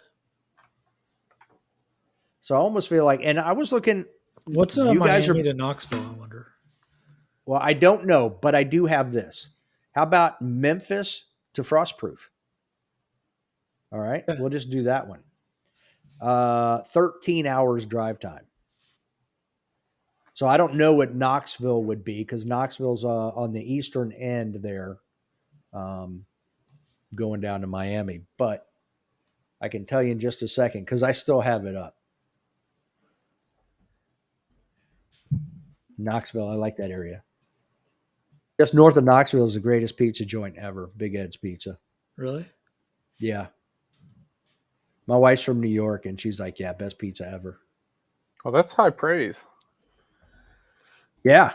A: So I almost feel like, and I was looking,
B: What's
A: you guys
B: Miami
A: are,
B: to Knoxville? I wonder.
A: well, I don't know, but I do have this. How about Memphis to Frostproof? All right.
B: Yeah.
A: We'll just do that one. 13 hours drive time. So I don't know what Knoxville would be because Knoxville's on the eastern end there, um, going down to Miami. But I can tell you in just a second because I still have it up. Knoxville, I like that area. Just north of Knoxville is the greatest pizza joint ever, Big Ed's Pizza.
B: Really?
A: Yeah. My wife's from New York and she's like, yeah, best pizza ever.
C: Well, that's high praise.
A: Yeah.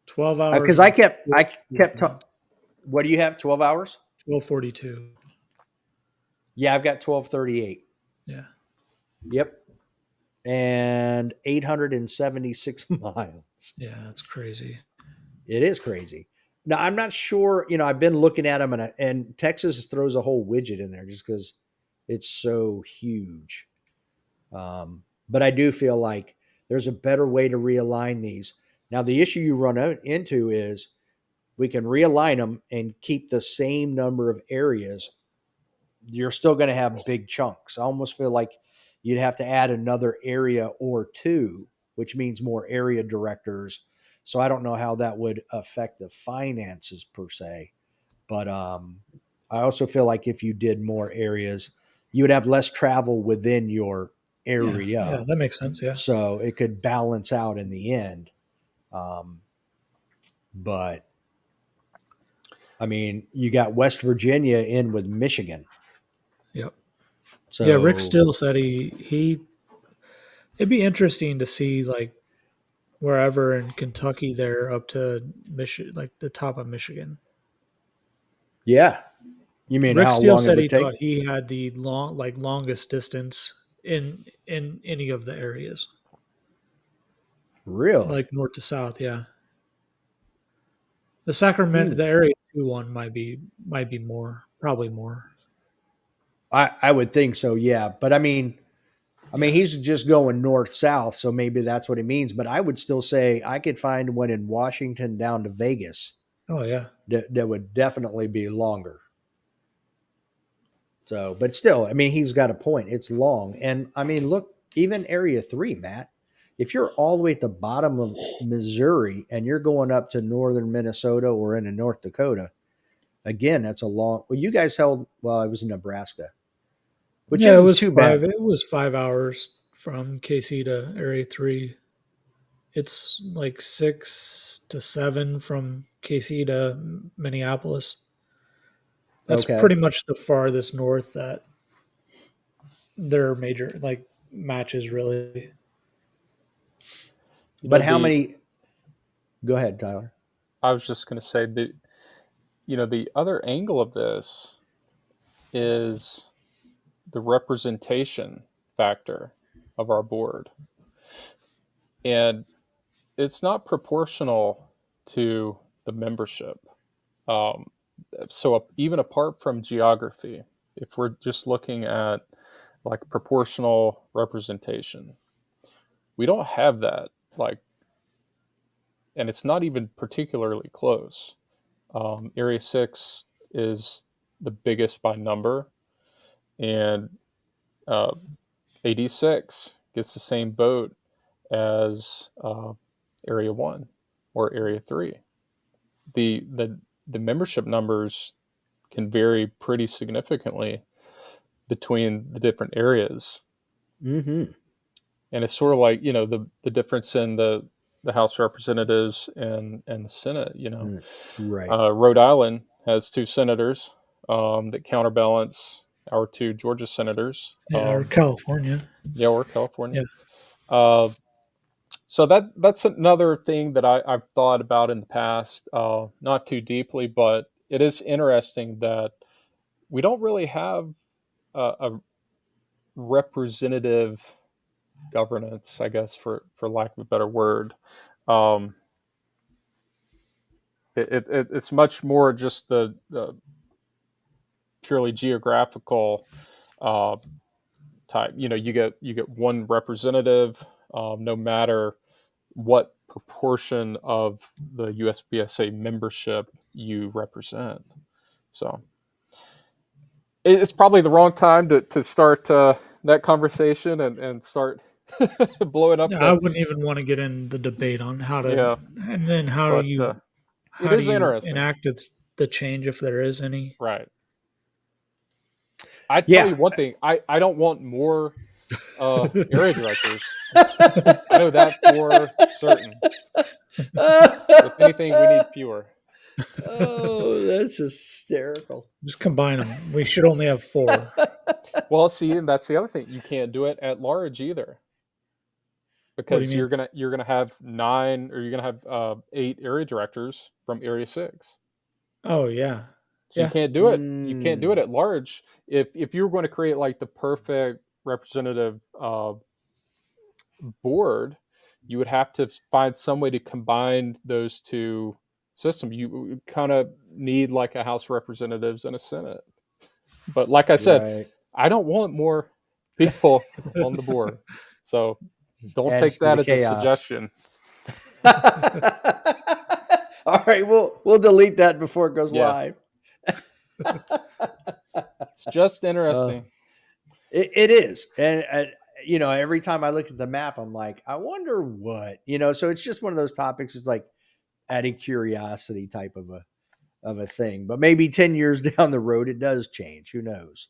B: 12 hours.
A: Because what do you have? 12 hours?
B: 12:42.
A: Yeah, I've got 12:38.
B: Yeah.
A: Yep. And 876 miles.
B: Yeah, that's crazy.
A: It is crazy. Now, I'm not sure, I've been looking at them and Texas throws a whole widget in there just because it's so huge. But I do feel like there's a better way to realign these. Now, the issue you run into is we can realign them and keep the same number of areas. You're still going to have big chunks. I almost feel like you'd have to add another area or two, which means more area directors. So I don't know how that would affect the finances per se. But I also feel like if you did more areas, you would have less travel within your
B: Yeah.
A: area.
B: Yeah, that makes sense. Yeah.
A: So it could balance out in the end. But I mean, you got West Virginia in with Michigan.
B: Yep.
A: So
B: Yeah, Rick Still said he it'd be interesting to see like wherever in Kentucky there up to Michigan, like the top of Michigan.
A: yeah. You mean
B: Rick
A: how
B: Steele
A: long it
B: said
A: would
B: he thought
A: take?
B: he had the longest distance in any of the areas,
A: Really?
B: like north to south. Yeah, the Sacramento,
A: Hmm.
B: the area 2 one might be more, probably more.
A: I would think so, yeah. But
B: Yeah.
A: he's just going north south, so maybe that's what it means. But I would still say I could find one in Washington down to Vegas
B: Oh yeah.
A: that would definitely be longer. So, but still, he's got a point. It's long. And look, even Area 3, Matt, if you're all the way at the bottom of Missouri and you're going up to northern Minnesota or into North Dakota, again, that's a long. Well, you guys held, well, I was in Nebraska, which
B: Yeah, it
A: isn't
B: was
A: too
B: five.
A: bad.
B: It was 5 hours from KC to Area 3. It's like 6 to 7 from KC to Minneapolis. That's
A: Okay.
B: pretty much the farthest north that their major like matches really.
C: You know,
A: But how
C: the
A: many? Go ahead, Tyler.
C: I was just going to say that the other angle of this is the representation factor of our board, and it's not proportional to the membership. Um, so even apart from geography, if we're just looking at like proportional representation, we don't have that. Like, and it's not even particularly close. Area 6 is the biggest by number, and uh, AD6 gets the same vote as Area 1 or Area 3. The, the, the membership numbers can vary pretty significantly between the different areas.
A: Mm-hmm.
C: And it's sort of like, the difference in the House of Representatives and the Senate.
A: Right.
C: Rhode Island has 2 senators that counterbalance our 2 Georgia senators.
B: Yeah, or California.
C: Yeah, or California.
B: Yeah.
C: Uh, so that's another thing that I've thought about in the past, not too deeply, but it is interesting that we don't really have a representative governance, I guess, for lack of a better word. Um, it's much more just the purely geographical uh, type. You get one representative, no matter what proportion of the USPSA membership you represent. So it's probably the wrong time to start that conversation and start blowing up
B: Yeah, I
C: the
B: wouldn't even want to get in the debate on how to,
C: yeah.
B: and then
C: But it
B: how do
C: is
B: you
C: interesting,
B: enact the change if there is any?
C: right? I tell
A: Yeah.
C: you one thing, I don't want more area directors. I know that for certain. If anything, we need fewer.
A: Oh, that's hysterical.
B: Just combine them. We should only have 4.
C: Well, see, and that's the other thing. You can't do it at large either,
B: What do you
C: because
B: mean?
C: you're gonna have 9, or you're gonna have 8 area directors from Area 6.
B: Oh yeah,
C: So you
B: yeah.
C: can't do it. You can't do it
A: Mm,
C: at large. If you were going to create like the perfect representative board, you would have to find some way to combine those two systems. You kind of need like a House of Representatives and a Senate. But like I said,
A: right.
C: I don't want more people on the board. So don't
A: Adds
C: take
A: to the
C: that as a
A: chaos.
C: suggestion.
A: All right, we'll delete that before it goes
C: Yeah,
A: live.
C: it's just
A: Uh,
C: interesting.
A: it is, and every time I look at the map, I'm like, I wonder what. So it's just one of those topics. It's like out of curiosity type of a thing. But maybe 10 years down the road, it does change. Who knows?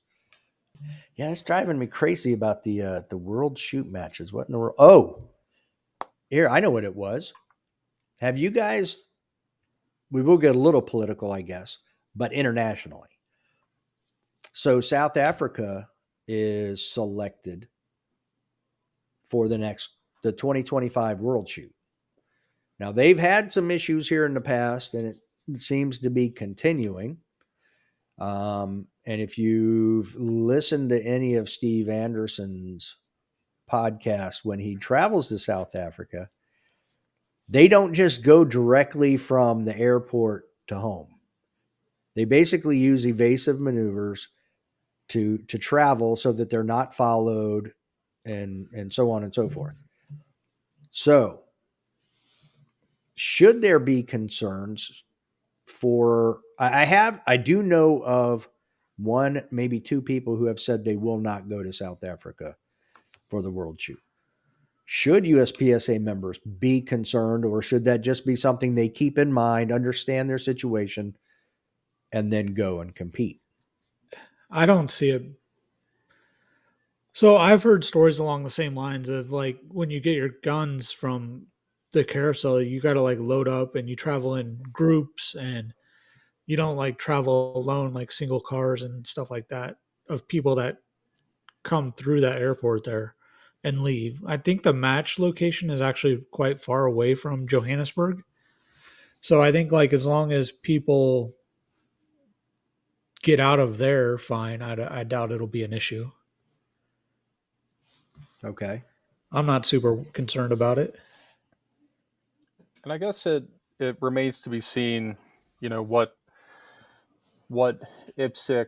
A: Yeah, it's driving me crazy about the world shoot matches. What in the world? Oh, here, I know what it was. Have you guys? We will get a little political, I guess, but internationally. So South Africa is selected for the 2025 World Shoot. Now they've had some issues here in the past, and it seems to be continuing. And if you've listened to any of Steve Anderson's podcast when he travels to South Africa, they don't just go directly from the airport to home. They basically use evasive maneuvers to travel so that they're not followed and so on and so forth. So, should there be concerns for I do know of one, maybe 2 people who have said they will not go to South Africa for the World Shoot. Should USPSA members be concerned, or should that just be something they keep in mind, understand their situation, and then go and compete?
B: I don't see it. So I've heard stories along the same lines of like when you get your guns from the carousel, you got to like load up and you travel in groups and you don't like travel alone, like single cars and stuff like that of people that come through that airport there and leave. I think the match location is actually quite far away from Johannesburg. So I think like as long as people get out of there, fine. I doubt it'll be an issue.
A: Okay.
B: I'm not super concerned about it.
C: And I guess it remains to be seen, what what IPSC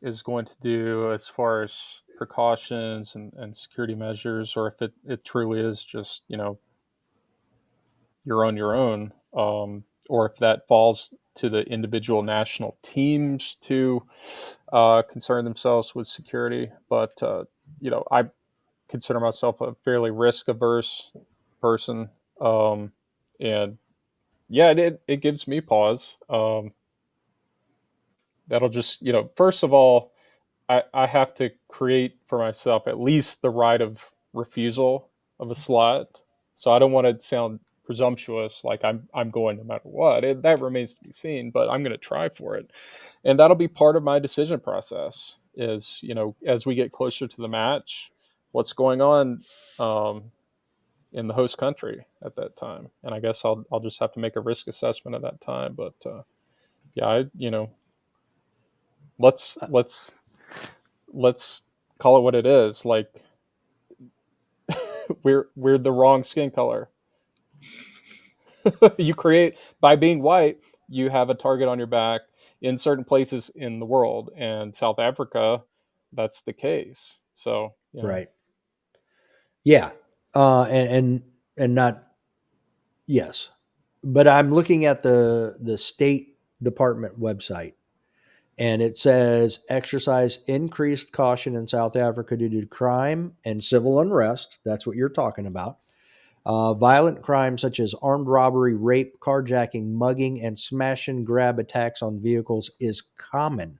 C: is going to do as far as precautions and security measures, or if it truly is just, you're on your own, or if that falls to the individual national teams to concern themselves with security. But I consider myself a fairly risk averse person, and yeah, it gives me pause. That'll just, first of all, I have to create for myself at least the right of refusal of a slot. So I don't want to sound presumptuous, like I'm going no matter what. That remains to be seen, but I'm going to try for it, and that'll be part of my decision process. Is, as we get closer to the match, what's going on in the host country at that time, and I guess I'll just have to make a risk assessment at that time. But yeah, let's let's call it what it is. Like, we're the wrong skin color. You create by being white, you have a target on your back in certain places in the world, and South Africa, that's the case. So
A: Right. Yeah. And not yes. But I'm looking at the State Department website, and it says exercise increased caution in South Africa due to crime and civil unrest. That's what you're talking about. Violent crimes such as armed robbery, rape, carjacking, mugging, and smash and grab attacks on vehicles is common.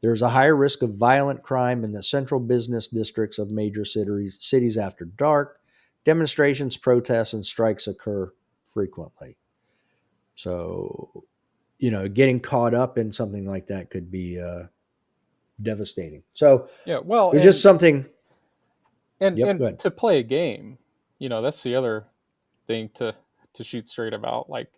A: There's a higher risk of violent crime in the central business districts of major cities after dark. Demonstrations, protests, and strikes occur frequently. So, getting caught up in something like that could be devastating. So,
C: yeah. Well,
A: it was just something. Yep,
C: and
A: go ahead.
C: to play a game, that's the other thing to shoot straight about. Like,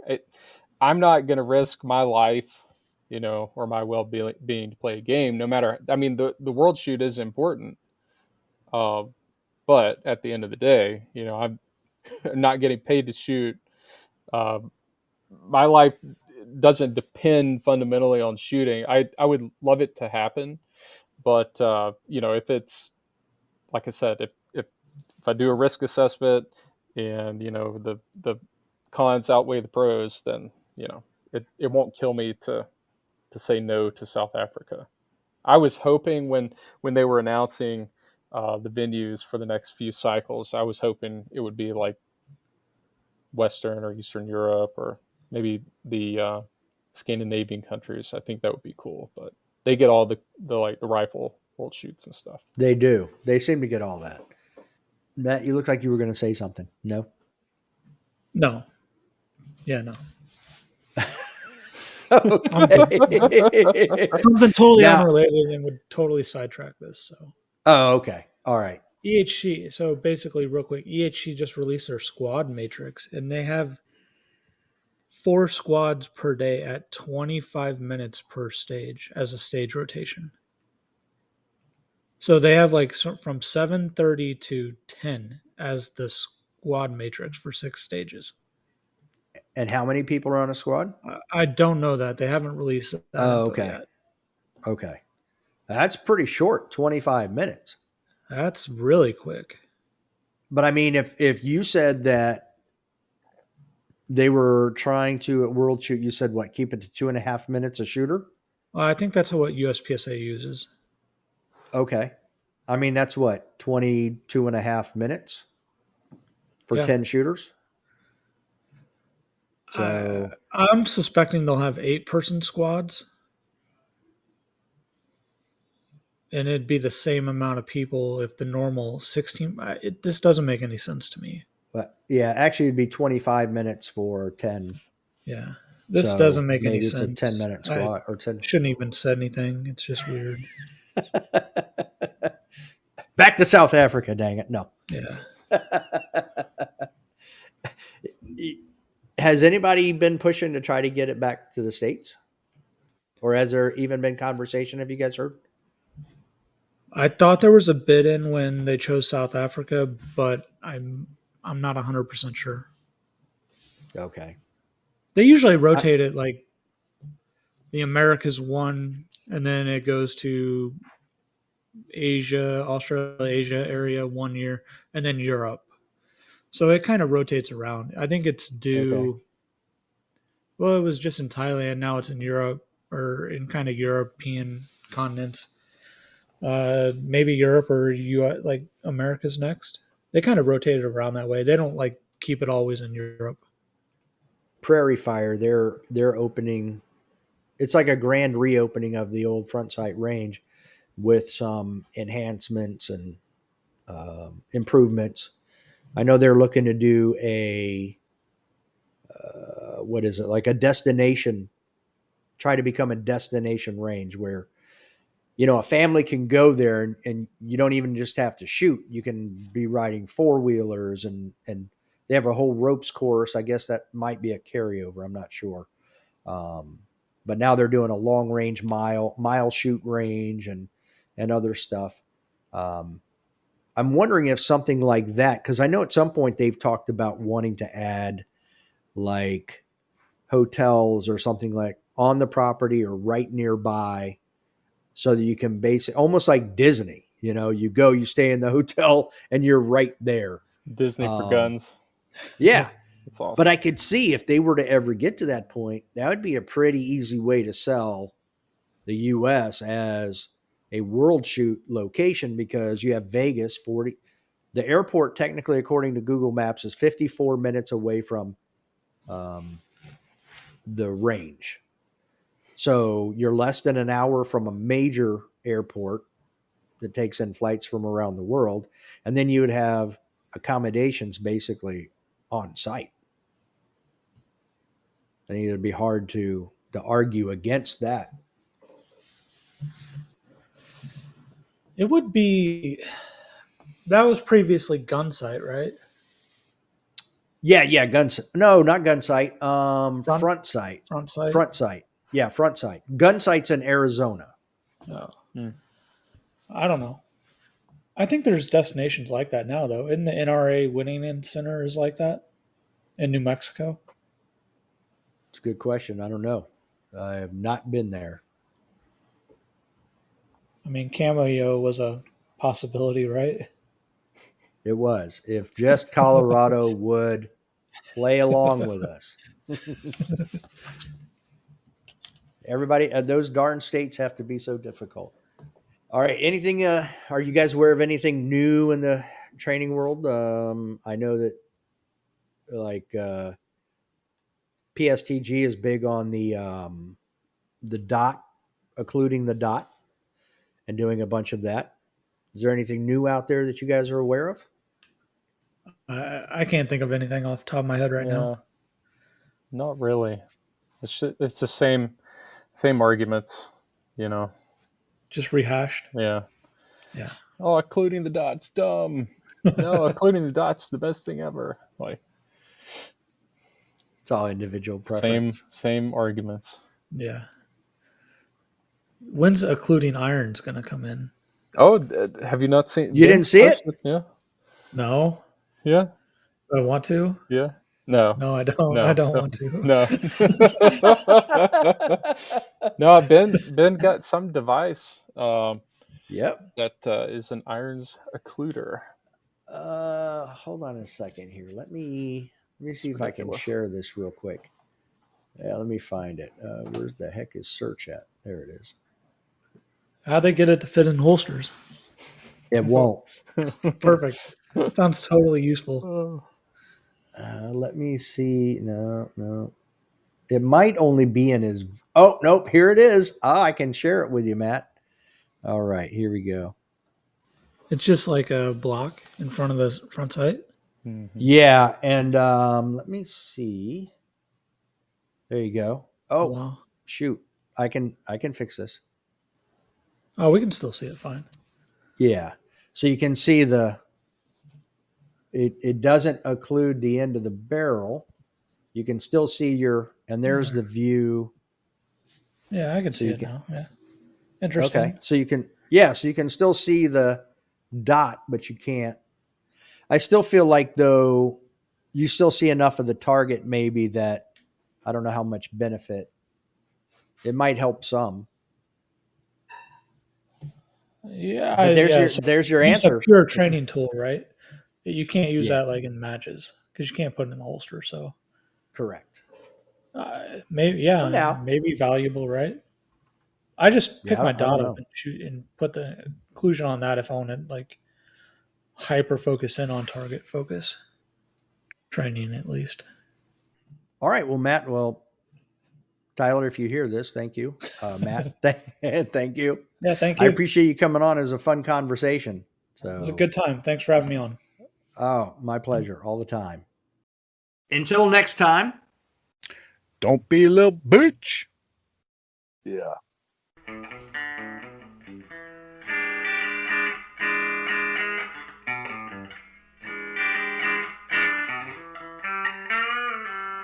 C: I'm not going to risk my life, or my well-being to play a game. No matter, I mean, the world shoot is important, uh, but at the end of the day, I'm not getting paid to shoot. Uh, my life doesn't depend fundamentally on shooting. I would love it to happen, but if it's, like I said, if I do a risk assessment and the cons outweigh the pros, then it won't kill me to say no to South Africa. I was hoping when they were announcing the venues for the next few cycles, I was hoping it would be like Western or Eastern Europe, or maybe the Scandinavian countries. I think that would be cool, but they get all the like the rifle world shoots and stuff.
A: They do. They seem to get all that. Matt, you look like you were going to say something. No?
B: No. Yeah, no.
A: Okay.
B: Something totally
A: Now,
B: unrelated and would totally sidetrack this. So
A: oh, okay. All right.
B: EHC. So basically, real quick, EHC just released their squad matrix, and they have 4 squads per day at 25 minutes per stage as a stage rotation. So they have like from 7:30 to 10 as the squad matrix for 6 stages.
A: And how many people are on a squad?
B: I don't know that. They haven't released that
A: Oh,
B: info
A: okay.
B: yet.
A: Okay. That's pretty short, 25 minutes.
B: That's really quick.
A: But I mean, if you said that they were trying to at World Shoot, you said what, keep it to 2.5 minutes a shooter?
B: I think that's what USPSA uses.
A: Okay. I mean, that's what, 22.5 minutes for
B: Yeah.
A: 10 shooters? So
B: I'm suspecting they'll have 8-person squads. And it'd be the same amount of people if the normal 16. This doesn't make any sense to me.
A: but yeah, actually it'd be 25 minutes for 10.
B: Yeah. This
A: So
B: doesn't make any
A: maybe it's a
B: sense.
A: 10-minute
B: I
A: squad or 10.
B: shouldn't even said anything. It's just weird.
A: Back to South Africa, dang it. No.
B: Yeah.
A: Has anybody been pushing to try to get it back to the States? Or has there even been conversation? Have you guys heard?
B: I thought there was a bid in when they chose South Africa, but I'm not 100% sure.
A: Okay.
B: They usually rotate it like the Americas one, and then it goes to Asia, Australasia area 1 year, and then Europe. So it kind of rotates around. I think it's due.
A: Okay.
B: Well, it was just in Thailand. Now it's in Europe or in kind of European continents. Maybe Europe or U. Like America's next. They kind of rotate it around that way. They don't like keep it always in Europe.
A: Prairie Fire, they're opening. It's like a grand reopening of the old front sight range with some enhancements and improvements. I know they're looking to do a what is it, like a destination, try to become a destination range where a family can go there and you don't even just have to shoot. You can be riding four wheelers and they have a whole ropes course. I guess that might be a carryover. I'm not sure. Um, but now they're doing a long range mile shoot range and other stuff. Um, I'm wondering if something like that, because I know at some point they've talked about wanting to add like hotels or something like on the property or right nearby so that you can base it almost like Disney. You go, you stay in the hotel and you're right there.
C: Disney for guns.
A: Yeah.
C: That's awesome.
A: But I could see if they were to ever get to that point, that would be a pretty easy way to sell the US as a world shoot location because you have Vegas 40. The airport, technically, according to Google Maps, is 54 minutes away from um, the range. So you're less than an hour from a major airport that takes in flights from around the world. And then you would have accommodations basically on site. I think it'd be hard to argue against that.
B: It would be. That was previously Gunsight, right?
A: Yeah, no, not gun sight. Front sight.
B: Front sight.
A: Front sight. Yeah, front sight. Gun sight's in Arizona.
B: No. I don't know. I think there's destinations like that now, though. Isn't the NRA Winning Center is like that in New Mexico?
A: It's a good question. I don't know. I have not been there.
B: I mean, Cameo was a possibility, right?
A: It was. If just Colorado would play along with us. Everybody, those darn states have to be so difficult. All right. Anything, are you guys aware of anything new in the training world? I know that like PSTG is big on the dot, occluding the dot and doing a bunch of that. Is there anything new out there that you guys are aware of?
B: I can't think of anything off the top of my head right now.
C: Not really. It's the same arguments,
B: Just rehashed.
C: Yeah.
B: Yeah.
C: Oh, occluding the dot's dumb. No, occluding the dot's the best thing ever. Like
A: it's all individual preference.
C: Same arguments.
B: Yeah. When's occluding iron's going to come in?
C: Oh, have you not seen?
A: You didn't see it?
C: Yeah.
B: No.
C: Yeah.
B: Do I want to?
C: Yeah. No.
B: No, I don't.
C: No.
B: I don't want to.
C: No. No, Ben got some device.
A: Yep.
C: That is an irons occluder.
A: Hold on a second here. Let me see if I can share this real quick. Yeah, let me find it. Where the heck is search at? There it is.
B: How'd they get it to fit in holsters?
A: It won't.
B: Perfect. Sounds totally useful.
A: Let me see. No. It might only be in his. Oh, nope. Here it is. I can share it with you, Matt. All right. Here we go.
B: It's just like a block in front of the front sight.
A: Mm-hmm. Yeah. And let me see. There you go. Oh, wow. Shoot. I can fix this.
B: Oh, we can still see it fine.
A: Yeah. So you can see it doesn't occlude the end of the barrel. You can still see and there's the view.
B: Yeah, I can see it now. Yeah. Interesting.
A: Okay. So you can still see the dot, but you can't. I still feel like though you still see enough of the target maybe that I don't know how much benefit It might help some.
B: Yeah,
A: But
B: yeah.
A: there's your
B: Just
A: answer.
B: a pure training tool, right? You can't use
A: Yeah.
B: that like in matches because you can't put it in the holster. So
A: Correct.
B: maybe,
A: For now.
B: maybe valuable, right? I just pick
A: Yeah,
B: my
A: I don't
B: dot up
A: know.
B: and shoot and put the inclusion on that if I want to like hyper focus in on target focus training at least.
A: All right. Well, Matt, Tyler, if you hear this, thank you. Matt, thank you.
B: Yeah, thank
A: I
B: you.
A: appreciate you coming on. It was a fun conversation. So
B: It was a good time. Thanks for having me on.
A: Oh, my pleasure. All the time. Until next time.
D: Don't be a little bitch.
E: Yeah.